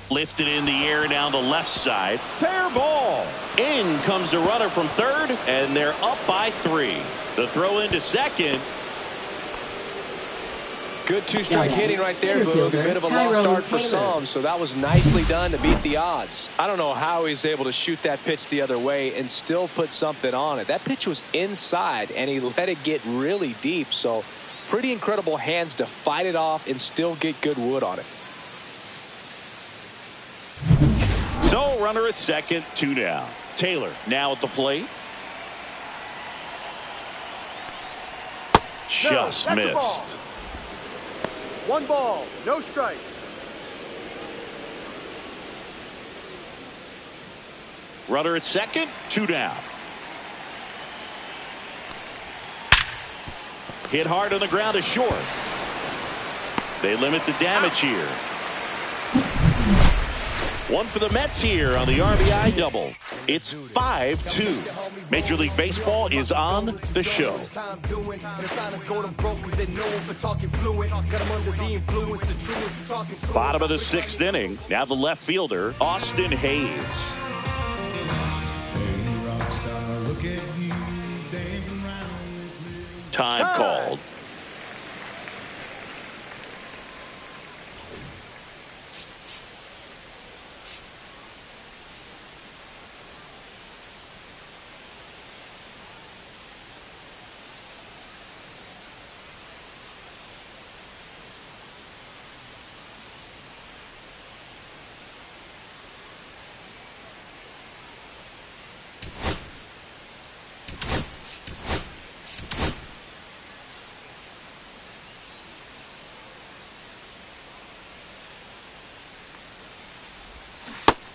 Lifted in the air down the left side. Fair ball. In comes the runner from third, and they're up by 3. The throw into second. Good 2-strike hitting right there, Boog. A bit of a lost start for some, so that was nicely done to beat the odds. I don't know how he's able to shoot that pitch the other way and still put something on it. That pitch was inside, and he let it get really deep, so pretty incredible hands to fight it off and still get good wood on it. So runner at second, 2 down. Taylor now at the plate. Just missed. 1 ball, no strike. Runner at second, 2 down. Hit hard on the ground to short. They limit the damage here. 1 for the Mets here on the RBI double. It's 5-2. Major League Baseball is on the show. Bottom of the 6th inning. Now the left fielder, Austin Hayes. Time called.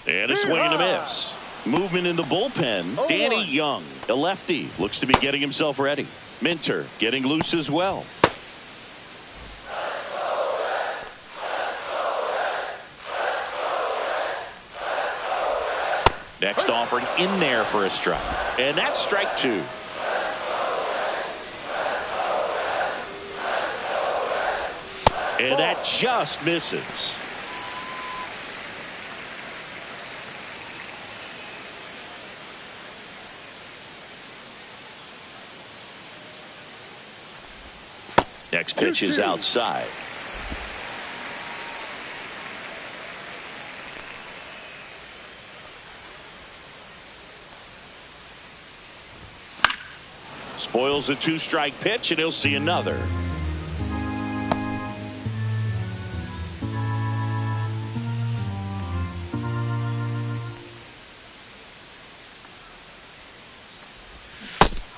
And a swing and a miss. Movement in the bullpen. Danny Young, a lefty, looks to be getting himself ready. Minter getting loose as well. Next offering in there for a strike. And that's strike 2. And that just misses. Next pitch is outside. Spoils the 2-strike pitch, and he'll see another.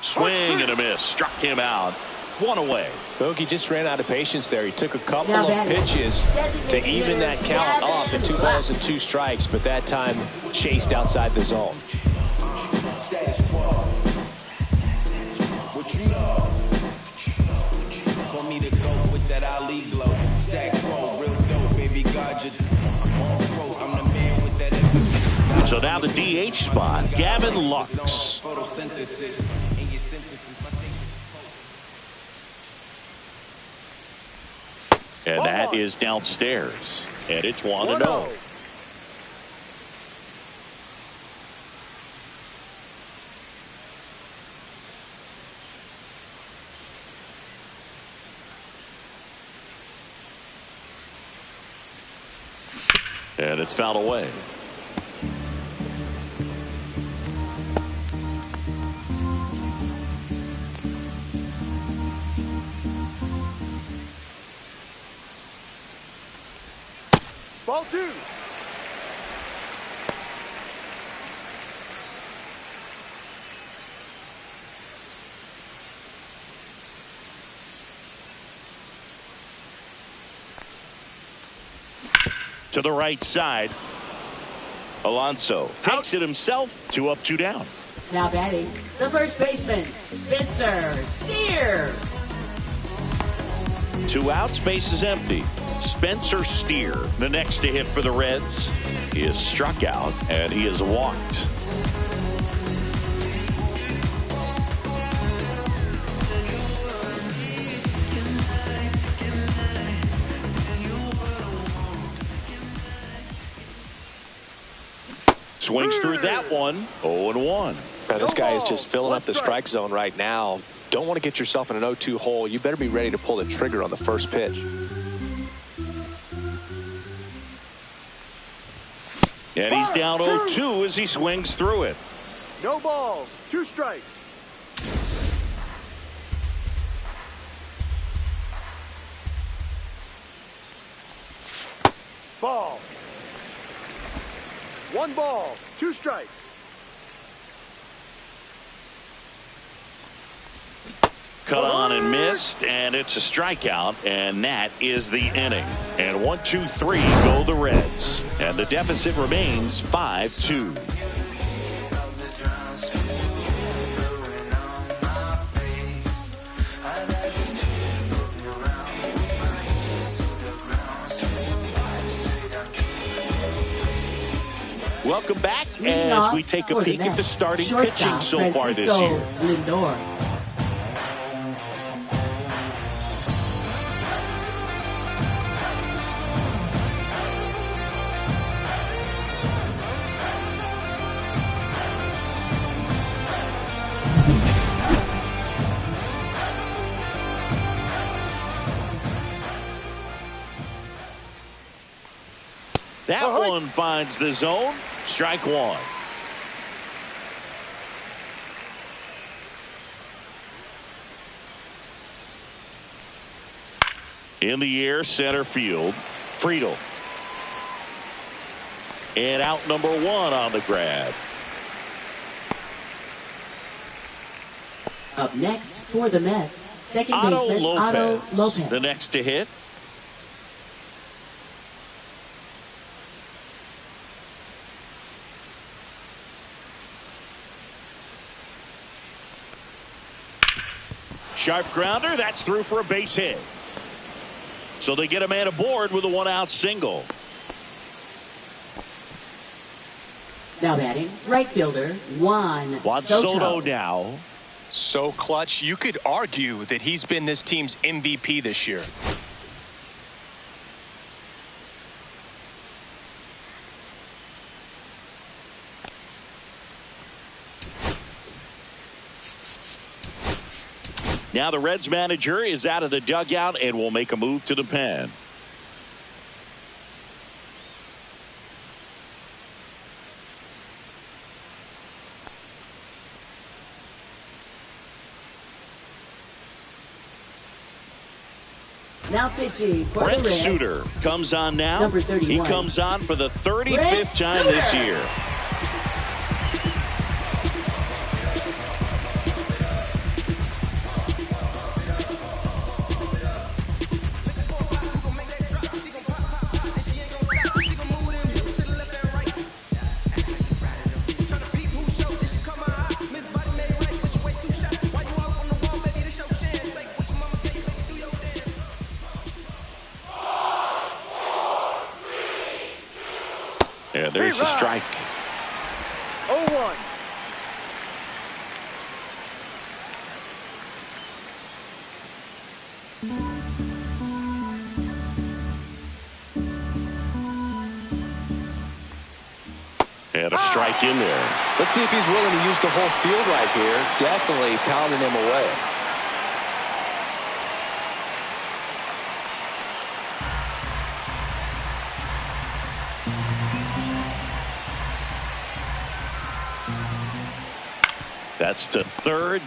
Swing and a miss. Struck him out. 1 away. Bogey just ran out of patience there. He took a couple of pitches to even that count off at 2 balls and 2 strikes, but that time chased outside the zone. So now the DH spot, Gavin Lux. And that is downstairs. And it's 1-0. And it's fouled away. Ball 2. To the right side. Alonso takes it himself. 2 up, 2 down. Now batting, the first baseman, Spencer Steer. 2 outs, base is empty. Spencer Steer, the next to hit for the Reds. He is struck out and he is walked. Swings through that one. 0-1. Now, this guy is just filling up the strike zone right now. Don't want to get yourself in an 0-2 hole. You better be ready to pull the trigger on the first pitch. And he's down 0-2 as he swings through it. No balls, 2 strikes. Ball. 1 ball, 2 strikes. Cut on and missed, and it's a strikeout, and that is the inning. And 1, 2, 3 go the Reds, and the deficit remains 5-2. Welcome back as we take a peek at the starting pitching so far this year. Lindor. That one finds the zone. Strike 1. In the air, center field. Friedel. And out number 1 on the grab. Up next for the Mets, second baseman Otto Lopez. The next to hit. Sharp grounder, that's through for a base hit. So they get a man aboard with a 1-out single. Now batting, right fielder Juan Soto now. So clutch, you could argue that he's been this team's MVP this year. Now the Reds manager is out of the dugout and will make a move to the pen. Now pitching for Brent the Reds. Suter comes on now. Number 31. He comes on for the 35th time this year. And there's the strike. 0-1. And a strike in there. Let's see if he's willing to use the whole field right here. Definitely pounding him away. That's to third.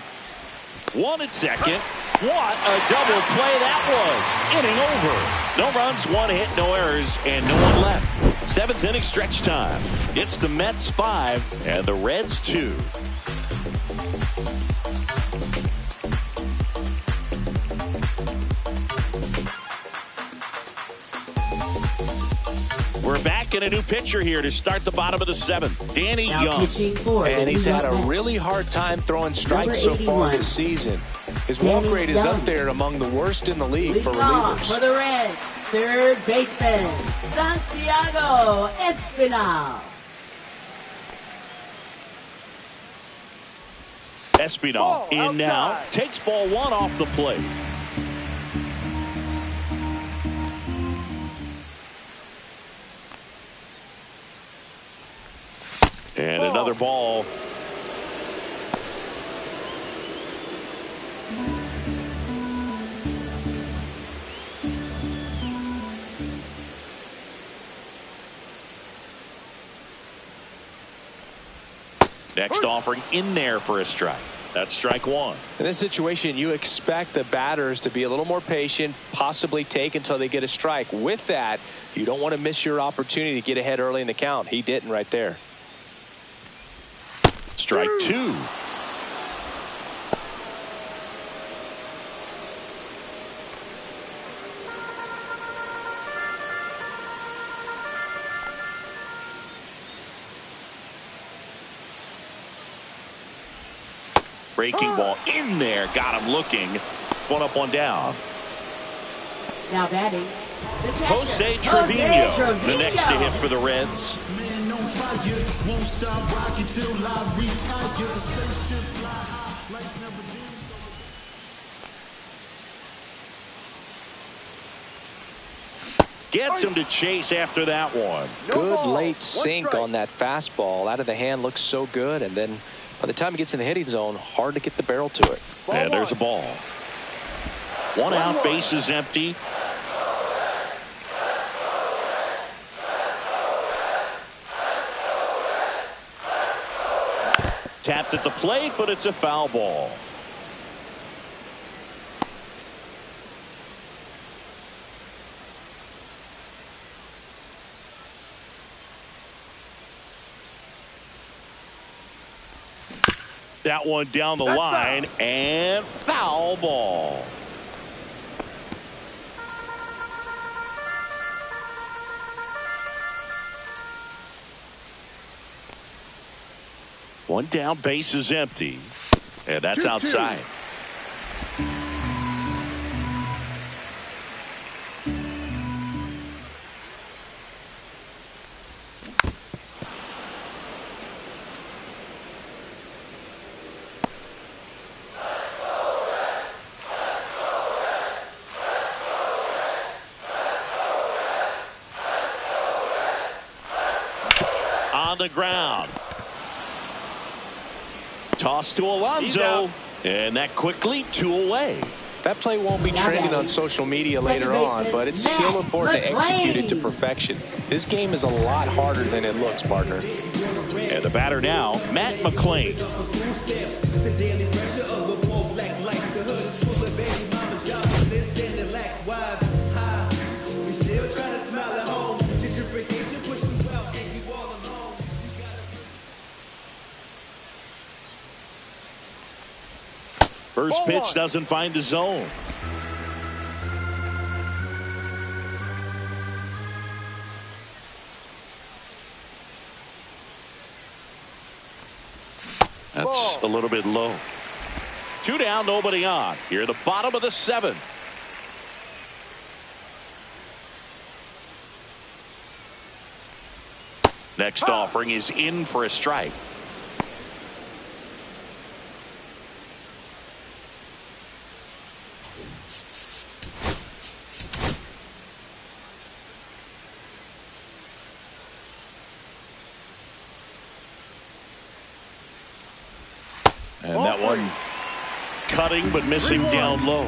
One at second. What a double play that was. Inning over. No runs, one hit, no errors, and no one left. Seventh inning stretch time. It's the Mets 5 and the Reds 2. We're back in a new pitcher here to start the bottom of the seventh. Danny Young. And he's had a really hard time throwing strikes so far this season. His walk rate is up there among the worst in the league for relievers. For the Reds, third baseman, Santiago Espinal. Espinal in now. Takes ball one off the plate. And another ball. Next offering in there for a strike. That's strike one. In this situation, you expect the batters to be a little more patient, possibly take until they get a strike. With that, you don't want to miss your opportunity to get ahead early in the count. He didn't right there. Strike two. Breaking ball in there. Got him looking. One up, one down. Now batting, the catcher, Jose Trevino, the next to hit for the Reds. Man on fire, won't stop rocking till I retire. The spaceship fly high, lights never dim. Gets him to chase after that one. Good late sink on that fastball. Out of the hand, looks so good, and then by the time he gets in the hitting zone, hard to get the barrel to it. And there's a ball. One out, base is empty. Tapped at the plate, but it's a foul ball. That one down the line, and foul ball. One down, base is empty, and that's outside. On the ground. Toss to Alonso, and that quickly 2 away. That play won't be trending on social media later on, but it's still important to execute it to perfection. This game is a lot harder than it looks, partner. And the batter now, Matt McClain. The daily pressure of a poor black life. The hood is full of baby mamas, jobless and the lax wives. High. We still trying to smile at home. Gentrification push you out and you all alone. First pitch doesn't find the zone. That's a little bit low. 2 down, nobody on. Here at the bottom of the 7th. Next offering is in for a strike. And that one cutting but missing down low.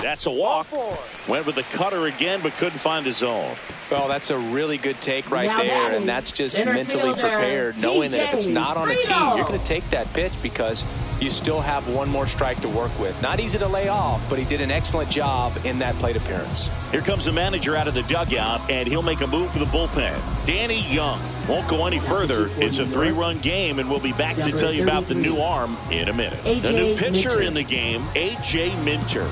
That's a walk. Went with the cutter again, but couldn't find his zone. Well, that's a really good take right there, and that's just mentally prepared, knowing that if it's not on a tee, you're going to take that pitch because you still have one more strike to work with. Not easy to lay off, but he did an excellent job in that plate appearance. Here comes the manager out of the dugout, and he'll make a move for the bullpen. Danny Young won't go any further. It's a 3-run game, and we'll be back to tell you about the new arm in a minute. The new pitcher in the game, A.J. Minter.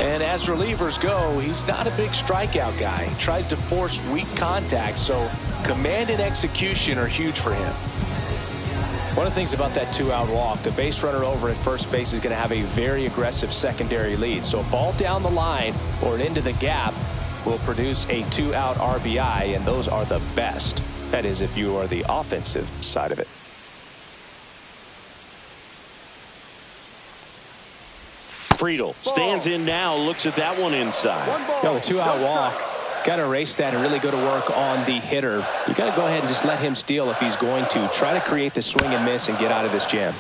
And as relievers go, he's not a big strikeout guy. He tries to force weak contact, so command and execution are huge for him. One of the things about that 2-out walk, the base runner over at first base is going to have a very aggressive secondary lead. So a ball down the line or into the gap will produce a 2-out RBI, and those are the best. That is, if you are the offensive side of it. Friedel stands in now, looks at that one inside. No, a 2-out walk. Got to erase that and really go to work on the hitter. You got to go ahead and just let him steal if he's going to. Try to create the swing and miss and get out of this jam.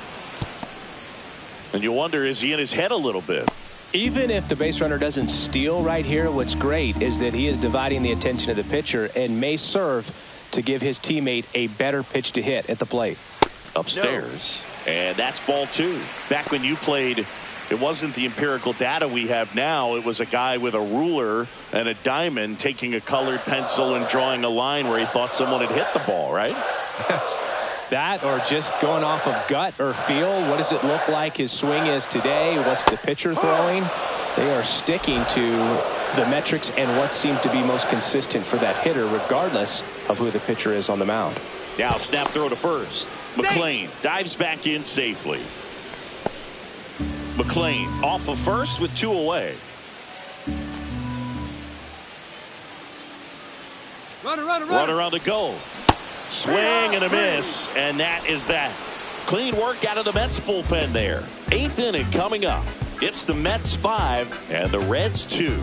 And you wonder, is he in his head a little bit? Even if the base runner doesn't steal right here, what's great is that he is dividing the attention of the pitcher and may serve to give his teammate a better pitch to hit at the plate. Upstairs. No. And that's ball 2. Back when you played, it wasn't the empirical data we have now. It was a guy with a ruler and a diamond taking a colored pencil and drawing a line where he thought someone had hit the ball, right? That or just going off of gut or feel. What does it look like his swing is today? What's the pitcher throwing? They are sticking to the metrics and what seems to be most consistent for that hitter, regardless of who the pitcher is on the mound. Now snap throw to first. McLean dives back in safely. McLean off of first with 2 away. Runner on the go. Swing and a miss, and that is that. Clean work out of the Mets bullpen there. 8th inning coming up. It's the Mets 5 and the Reds 2.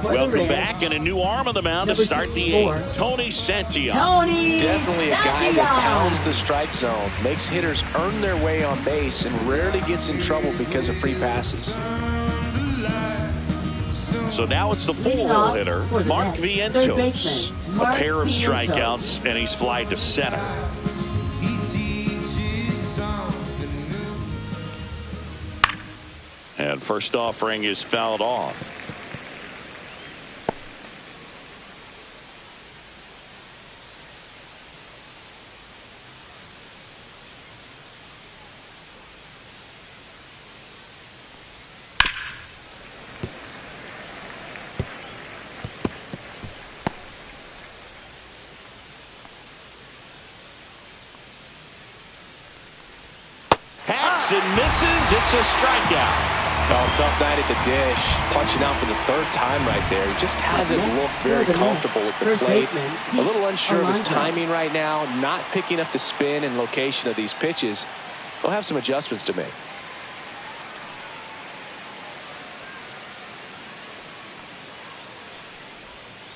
Welcome back, and a new arm on the mound to start the 8th. Tony Santillan. Definitely a guy that pounds the strike zone, makes hitters earn their way on base, and rarely gets in trouble because of free passes. So now it's the full hitter, Mark Vientos. A pair of strikeouts, and he's flied to center. And first offering is fouled off. And misses. It's a strikeout. Oh, tough night at the dish. Punching out for the 3rd time right there. He just hasn't looked very comfortable with the plate. A little unsure of his timing right now. Not picking up the spin and location of these pitches. He'll have some adjustments to make.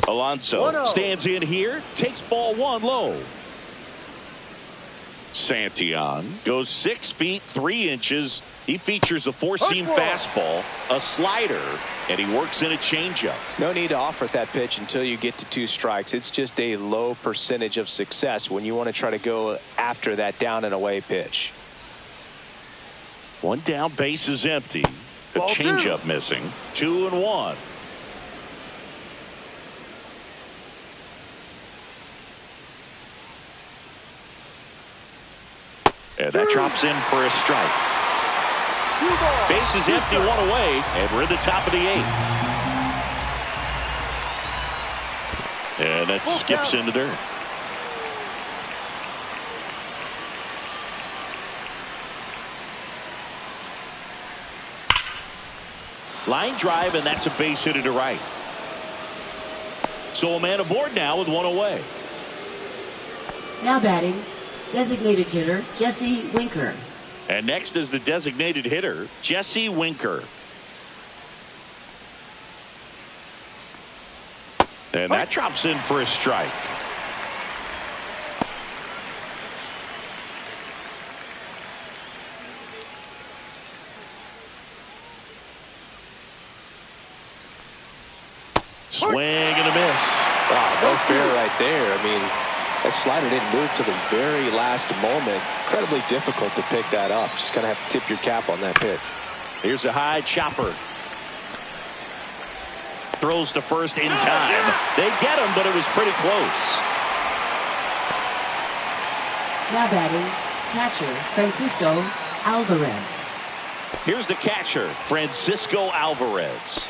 Alonso stands in here. Takes ball 1 low. Santillan goes 6 feet 3 inches. He features a 4-seam fastball, a slider, and he works in a changeup. No need to offer that pitch until you get to 2 strikes. It's just a low percentage of success when you want to try to go after that down and away pitch. 1 down, base is empty. The changeup missing. 2-1. And that drops in for a strike. Base is empty, 1 away, and we're at the top of the 8th. And that skips into dirt. Line drive, and that's a base hit to right. So a man aboard now with 1 away. Now batting, designated hitter Jesse Winker. And next is the designated hitter, Jesse Winker. And that drops in for a strike. Swing and a miss. Wow, no fair right there. I mean, that slider didn't move to the very last moment. Incredibly difficult to pick that up. Just kind of have to tip your cap on that pitch. Here's a high chopper. Throws to first in time. They get him, but it was pretty close. Now batting, catcher Francisco Alvarez. Here's the catcher, Francisco Alvarez.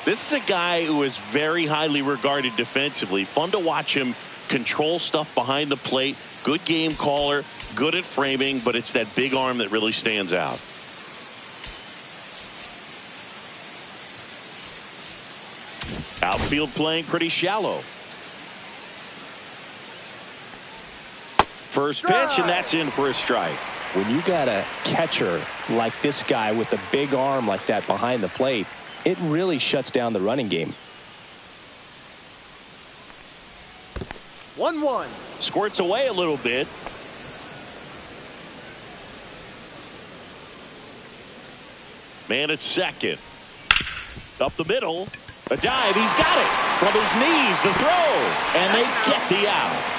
This is a guy who is very highly regarded defensively. Fun to watch him control stuff behind the plate. Good game caller, good at framing, but it's that big arm that really stands out. Outfield playing pretty shallow. First pitch, and that's in for a strike. When you got a catcher like this guy with a big arm like that behind the plate, it really shuts down the running game. 1-1. Squirts away a little bit. Man at second. Up the middle. A dive. He's got it. From his knees, the throw. And they get the out.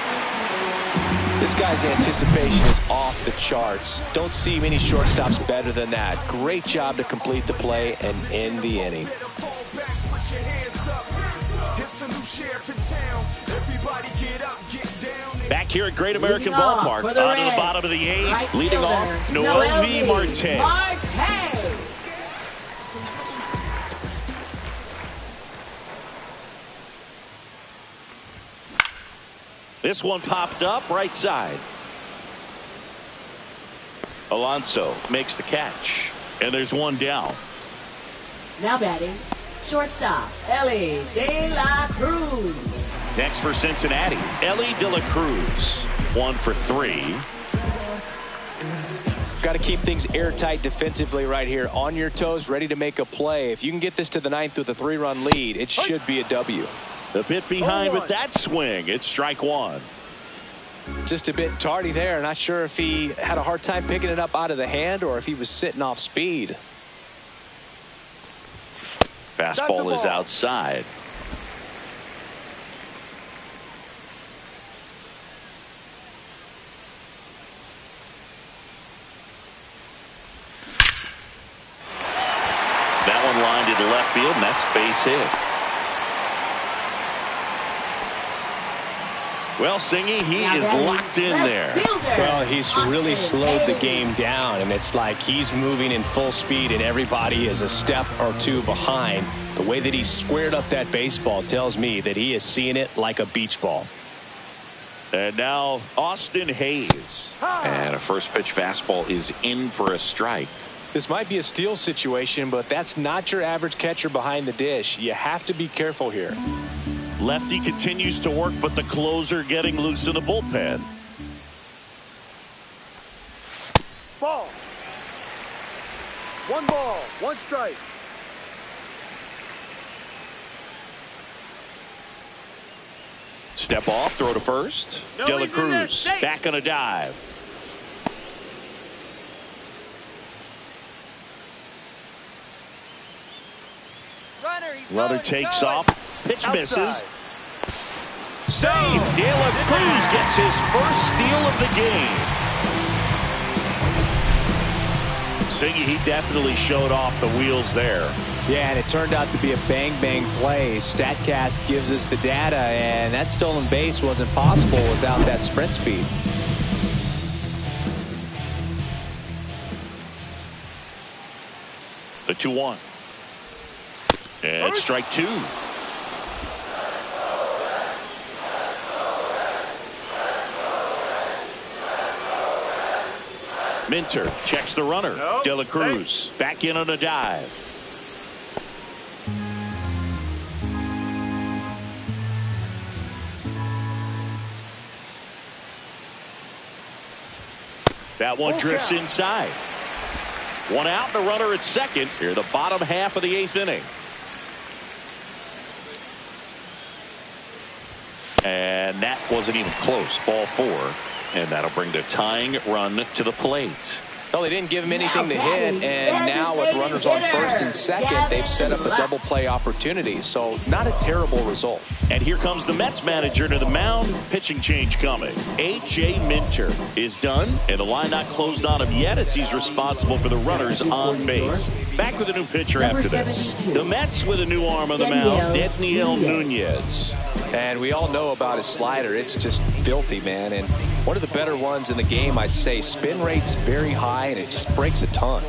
This guy's anticipation is off the charts. Don't see many shortstops better than that. Great job to complete the play and end the inning. Back here at Great American Ballpark, on to the bottom of the eighth, right leading off, Noel V. Marte. This one popped up right side. Alonso makes the catch, and there's one down. Now batting, shortstop Ellie De La Cruz. Next for Cincinnati, Ellie De La Cruz. 1 for 3. Got to keep things airtight defensively right here. On your toes, ready to make a play. If you can get this to the ninth with a 3-run lead, it should be a W. A bit behind with that swing. It's strike one. Just a bit tardy there. Not sure if he had a hard time picking it up out of the hand or if he was sitting off speed. Fastball is outside. That one lined into left field, and that's base hit. Well, Singy, he is locked in there. Well, he's really slowed the game down, and it's like he's moving in full speed, and everybody is a step or two behind. The way that he squared up that baseball tells me that he is seeing it like a beach ball. And now Austin Hayes. And a first pitch fastball is in for a strike. This might be a steal situation, but that's not your average catcher behind the dish. You have to be careful here. Lefty continues to work, but the closer getting loose in the bullpen. Ball. 1 ball, 1 strike. Step off, throw to first. De La Cruz back on a dive. Runner takes off. Pitch misses. Save. De La Cruz gets his first steal of the game. Singy, he definitely showed off the wheels there. Yeah, and it turned out to be a bang-bang play. StatCast gives us the data, and that stolen base wasn't possible without that sprint speed. The 2-1. And strike 2. Minter checks the runner. De La Cruz back in on a dive. That one drifts inside. One out and a runner at second. Here the bottom half of the 8th inning. And that wasn't even close. Ball 4. And that'll bring the tying run to the plate. Well, they didn't give him anything to hit, and now with runners on first and second, they've set up a double play opportunity. So not a terrible result. And here comes the Mets manager to the mound. Pitching change coming. A.J. Minter is done, and the line not closed on him yet as he's responsible for the runners on base. Back with a new pitcher after this. The Mets with a new arm on the mound, Daniel Nunez. And we all know about his slider. It's just filthy, man. And one of the better ones in the game, I'd say. Spin rate's very high, and it just breaks a ton.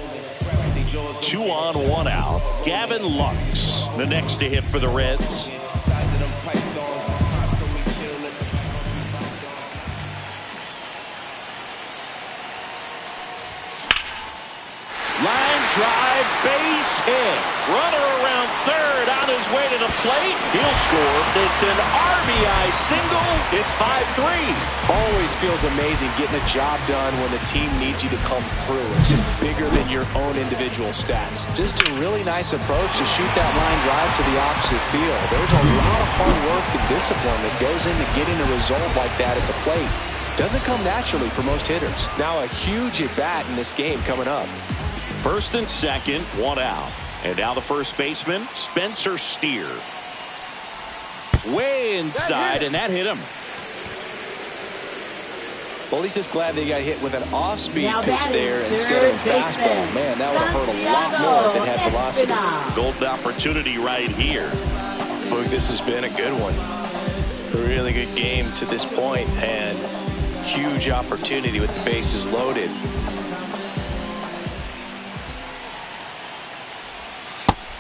2 on, 1 out. Gavin Lux, the next to hit for the Reds. Line drive, base hit. Runner around third on his way to the plate. He'll score. It's an RBI single. It's 5-3. Always feels amazing getting a job done when the team needs you to come through. It's just bigger than your own individual stats. Just a really nice approach to shoot that line drive to the opposite field. There's a lot of hard work and discipline that goes into getting a result like that at the plate. Doesn't come naturally for most hitters. Now a huge at-bat in this game coming up. First and second, 1 out. And now the first baseman, Spencer Steer. Way inside, and that hit him. Well, he's just glad they got hit with an off-speed pitch there instead of a fastball. Man, that would have hurt a lot more if it had velocity. Golden opportunity right here. Boog, this has been a good one. A really good game to this point, and huge opportunity with the bases loaded.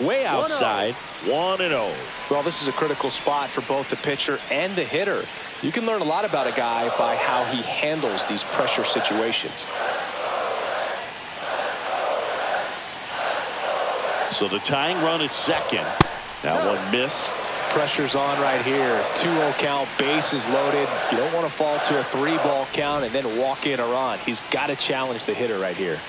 Way outside, 1-0. Well, this is a critical spot for both the pitcher and the hitter. You can learn a lot about a guy by how he handles these pressure situations. So the tying run at second. That one missed. Pressure's on right here. 2-0 count, bases loaded. You don't want to fall to a 3-ball count and then walk in a run. He's got to challenge the hitter right here.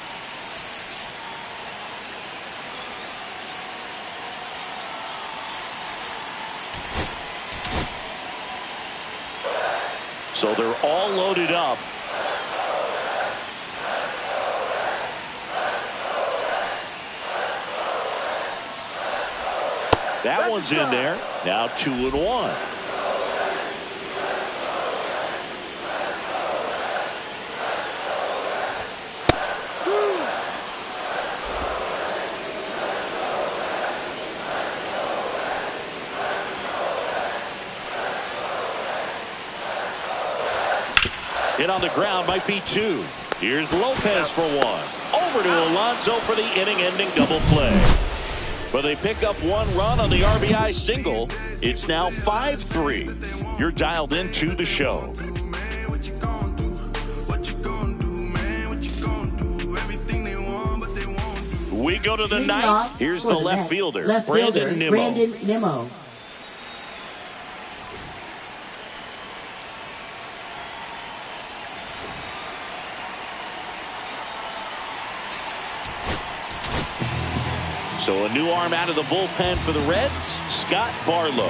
So they're all loaded up. That one's in there. Now 2-1. Hit on the ground, might be 2. Here's Lopez for 1. Over to Alonso for the inning-ending double play. But they pick up 1 run on the RBI single. It's now 5-3. You're dialed into the show. We go to the ninth. Here's the left fielder, Brandon Nimmo. So a new arm out of the bullpen for the Reds, Scott Barlow.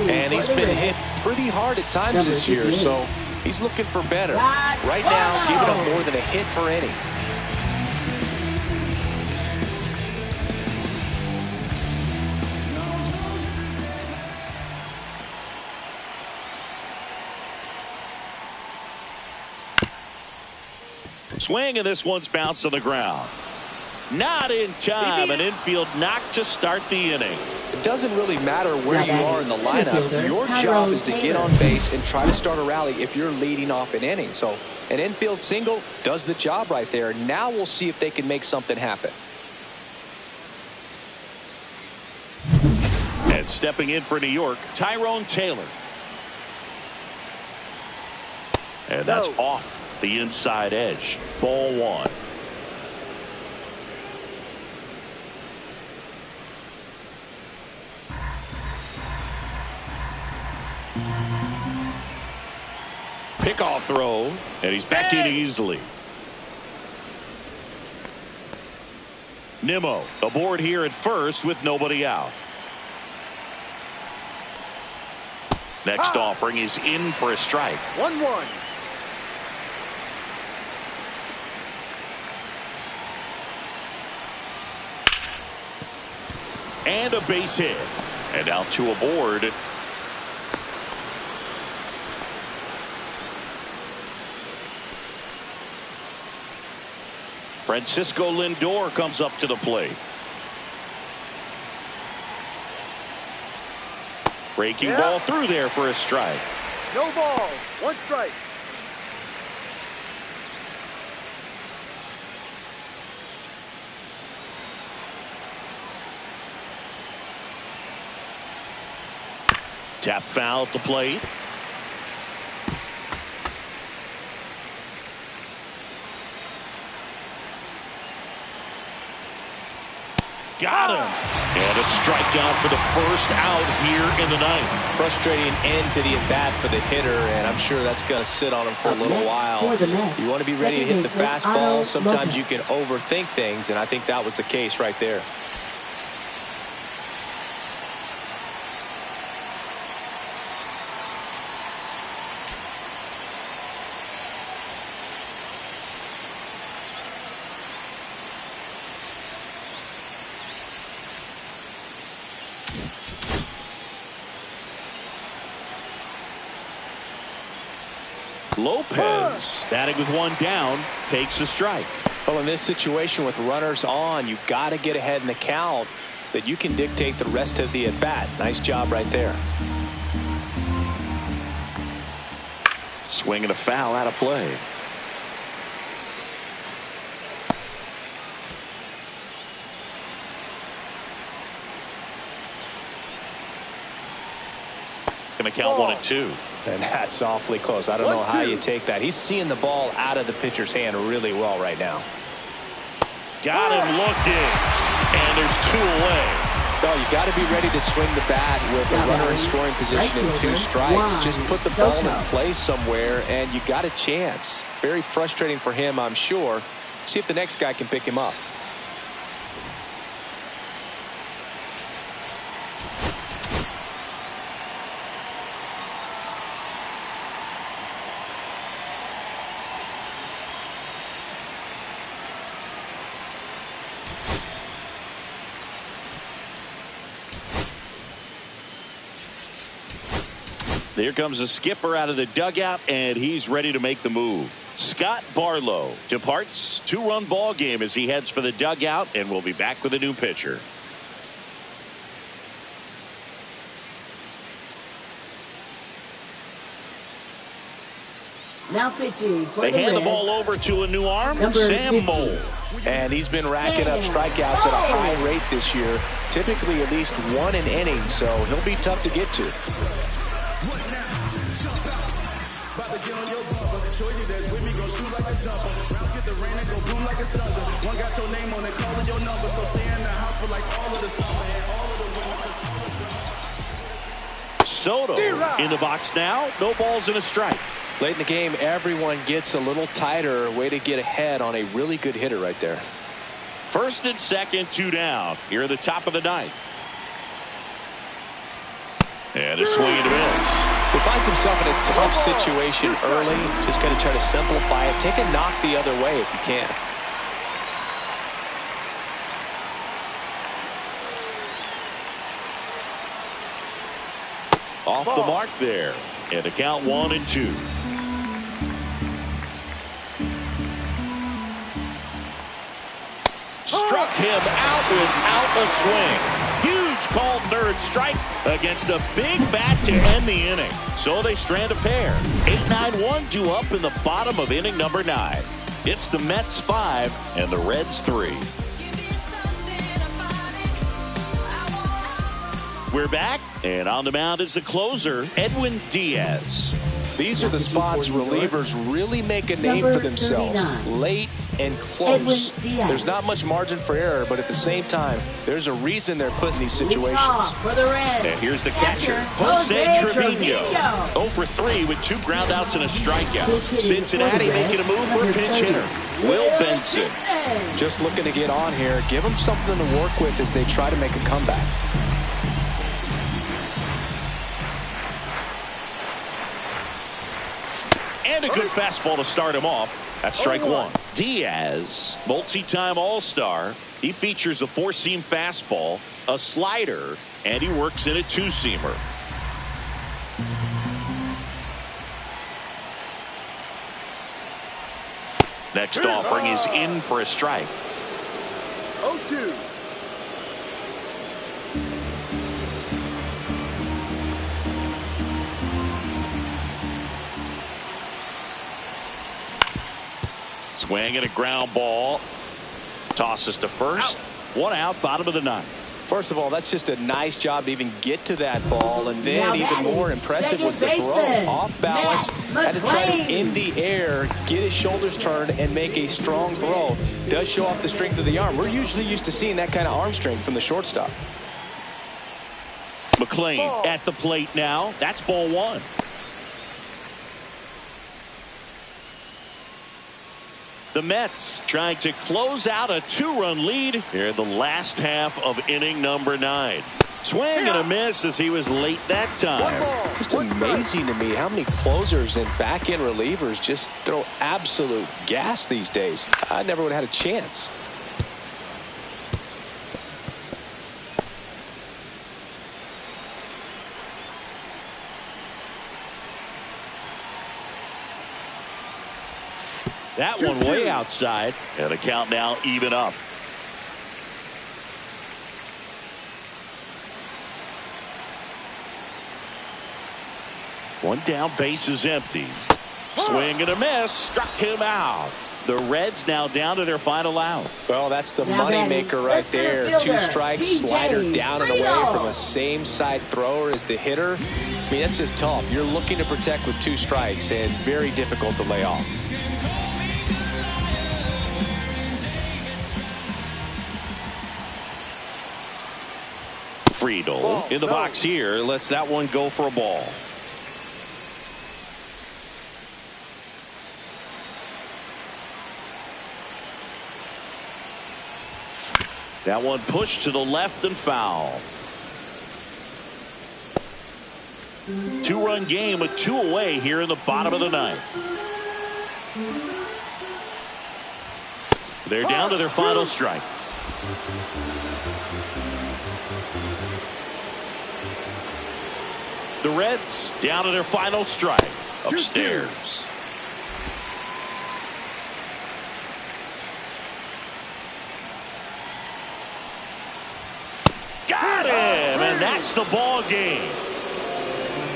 And he's been hit pretty hard at times this year, so he's looking for better. Right now, giving up more than a hit per inning. Swing, and this one's bounced on the ground. Not in time. An infield knock to start the inning. It doesn't really matter where you are in the lineup. Your job is to get on base and try to start a rally if you're leading off an inning. So an infield single does the job right there. Now we'll see if they can make something happen. And stepping in for New York, Tyrone Taylor. And that's off the inside edge. Ball 1. Pickoff throw, and he's back in easily. Nimmo aboard here at first with nobody out. Next offering is in for a strike. 1-1. And a base hit. And out to aboard. Francisco Lindor comes up to the plate. Breaking ball through there for a strike. No ball. 1 strike. Tap foul at the plate. Got him. And a strikeout for the first out here in the ninth. Frustrating end to the at-bat for the hitter, and I'm sure that's going to sit on him for a little while. You want to be ready to hit the fastball. Sometimes you can overthink things, and I think that was the case right there. Lopez batting with 1 down takes a strike. Well, in this situation with runners on, you've got to get ahead in the count so that you can dictate the rest of the at bat. Nice job right there. Swing and a foul out of play. Going to count 1-2. And that's awfully close. I don't know how you take that. He's seeing the ball out of the pitcher's hand really well right now. Got him looking. And there's 2 away. No, you got to be ready to swing the bat with a runner in scoring position and 2 strikes. Just put the ball in play somewhere and you got a chance. Very frustrating for him, I'm sure. See if the next guy can pick him up. Here comes the skipper out of the dugout, and he's ready to make the move. Scott Barlow departs. 2-run ball game as he heads for the dugout, and we'll be back with a new pitcher. Now pitching for they hand the ball over to a new arm, Sam Moll. And he's been racking up strikeouts at a high rate this year, typically at least 1 an inning, so he'll be tough to get to. Soto in the box now. No balls and a strike. Late in the game, everyone gets a little tighter. Way to get ahead on a really good hitter right there. First and second, 2 down. Here at the top of the ninth. And a swing and a miss. He finds himself in a tough situation early. Just got to try to simplify it. Take a knock the other way if you can. Off the mark there. And a count 1-2. Struck him out without a swing. Huge called third strike against a big bat to end the inning. So they strand a pair. 8-9-1 due up in the bottom of inning number 9. It's the Mets 5 and the Reds 3. We're back, and on the mound is the closer, Edwin Diaz. These are the spots relievers really make a name for themselves. Late and close. There's not much margin for error, but at the same time, there's a reason they're put in these situations. For the Reds. And here's the catcher, Jose Trevino. 0 for 3 with 2 groundouts and a strikeout. Cincinnati making a move for a pinch hitter. Will Benson. Just looking to get on here. Give them something to work with as they try to make a comeback. And a good fastball to start him off. That's strike one. Diaz, multi-time All-Star. He features a four-seam fastball, a slider, and he works in a two-seamer. Next offering is in for a strike. 0-2. Swing and a ground ball. Tosses to first. One out, bottom of the ninth. First of all, that's just a nice job to even get to that ball. And then even more impressive was the throw. Off balance. Had to try to in the air, get his shoulders turned, and make a strong throw. Does show off the strength of the arm. We're usually used to seeing that kind of arm strength from the shortstop. McLean at the plate now. That's ball one. The Mets trying to close out a two-run lead here in the last half of inning number 9. Swing and a miss as he was late that time. Just amazing to me how many closers and back-end relievers just throw absolute gas these days. I never would have had a chance. That one way outside, and the count now even up. One down, base is empty. Swing and a miss, struck him out. The Reds now down to their final out. Well, that's the money maker right there. 2 strikes, slider down and away from a same side thrower as the hitter. I mean, that's just tough. You're looking to protect with 2 strikes and very difficult to lay off. Friedel in the box here, lets that one go for a ball. That one pushed to the left and foul. 2-run game with 2 away here in the bottom of the 9th. They're down to their final strike. The Reds down to their final strike. Upstairs. Got him, and that's the ball game.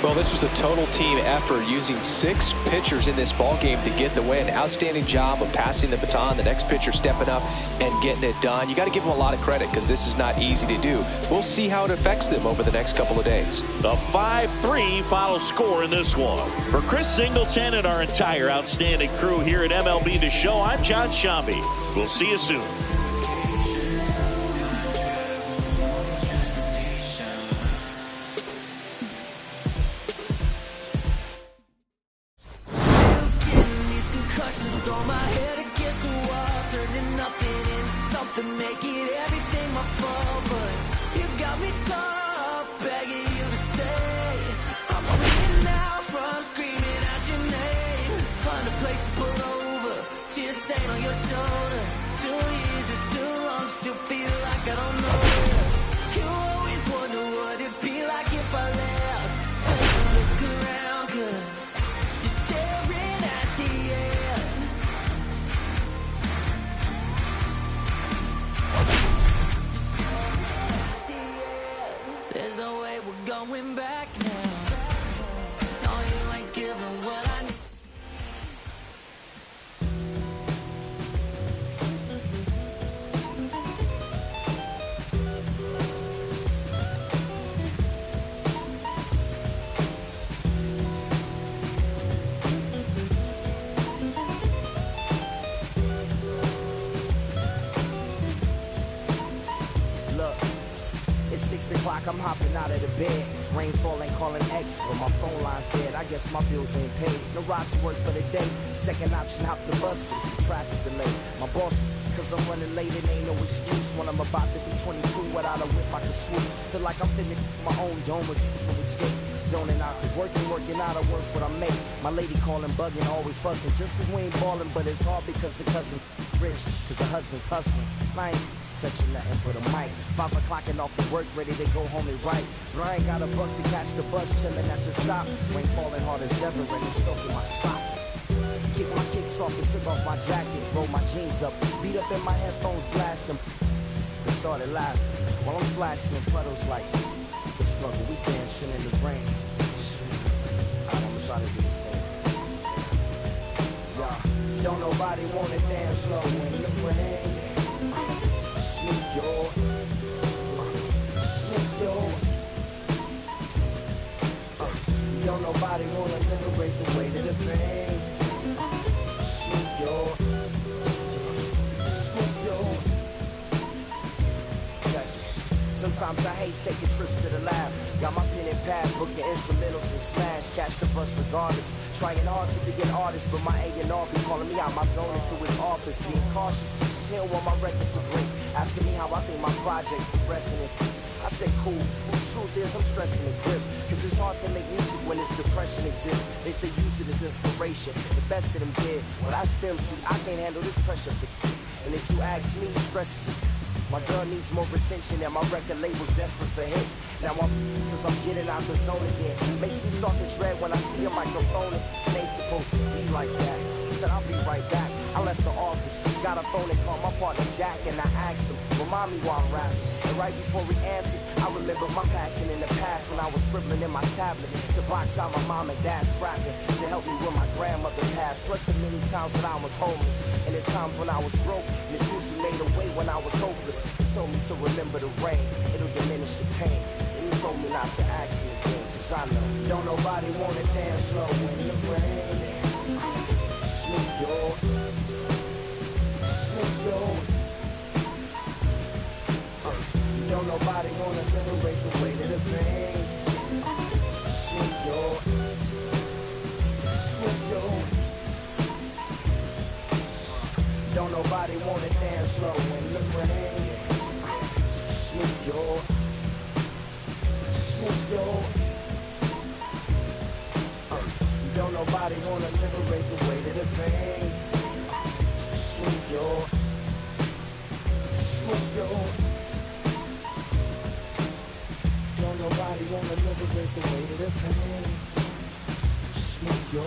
Well, this was a total team effort using 6 pitchers in this ball game to get the win. Outstanding job of passing the baton. The next pitcher stepping up and getting it done. You got to give them a lot of credit because this is not easy to do. We'll see how it affects them over the next couple of days. The 5-3 final score in this one. For Chris Singleton and our entire outstanding crew here at MLB The Show, I'm John Shambi. We'll see you soon. like I'm hopping out of the bed. Rain falling, calling X, but my phone line's dead. I guess my bills ain't paid. No ride to work for the day. Second option, hop the bus, but it's a traffic delay. My boss, cause I'm running late, it ain't no excuse. When I'm about to be 22, without a whip I can swoop. Feel like I'm finna my own dome with no escape. Zoning out, cause working out, I work what I make. My lady calling, bugging, always fussing. Just cause we ain't ballin', but it's hard because the cousin's rich. Cause the husband's hustling. I ain't touching nothing but a mic. 5 o'clock and off the work, ready to go home and write. But I ain't got a buck to catch the bus, chillin' at the stop. Rain falling hard as ever and it's soaking my socks. Kick my kicks off and took off my jacket. Roll my jeans up, beat up in my headphones, blast them. And started laughing while I'm splashing in puddles like the struggle. We dancing in the rain. I'm trying to do the same. Yeah, don't nobody wanna dance slow in the rain. Snoop yo, Snoop yo. Don't nobody wanna liberate the weight of the pain. Snoop yo, Snoop yo. Sometimes I hate taking trips to the lab. Got my pen and pad, booking instrumentals and smash. Catch the bus regardless. Trying hard to be an artist, but my A&R be calling me out my zone into his office. Being cautious, he don't want my record to break. Asking me how I think my project's progressing it. I say cool, but the truth is I'm stressing the grip. Cause it's hard to make music when this depression exists. They say use it as inspiration, the best of them did. But I still see I can't handle this pressure for. And if you ask me, stress is. My girl needs more attention and my record label's desperate for hits. Now cause I'm getting out the zone again. Makes me start to dread when I see a microphone. It ain't supposed to be like that. He said I'll be right back. I left the office, got a phone and called my partner Jack and I asked him, remind me while I'm rapping. And right before he answered, I remember my passion in the past when I was scribbling in my tablet to box out my mom and dad's rapping to help me when my grandmother passed. Plus the many times when I was homeless and the times when I was broke. This music made a way when I was hopeless. He told me to remember the rain, it'll diminish the pain. And he told me not to ask me again, cause I know don't nobody wanna dance slow in the rain. Snoop yo, Snoop yo. Don't nobody wanna liberate the weight of the pain. Snoop yo, Snoop yo. Don't nobody wanna dance slow in the rain. Snoop yo, Snoop yo. Don't nobody wanna liberate the weight of the pain. Snoop yo, Snoop yo. Don't nobody wanna liberate the weight of the pain. Snoop yo,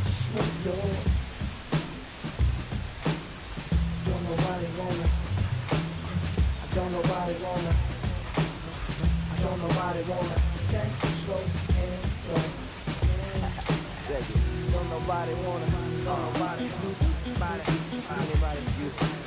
Snoop yo. Don't nobody wanna. I don't nobody wanna. I don't nobody wanna. Dance slow and go. Check it. Don't nobody wanna. Don't nobody. Anybody.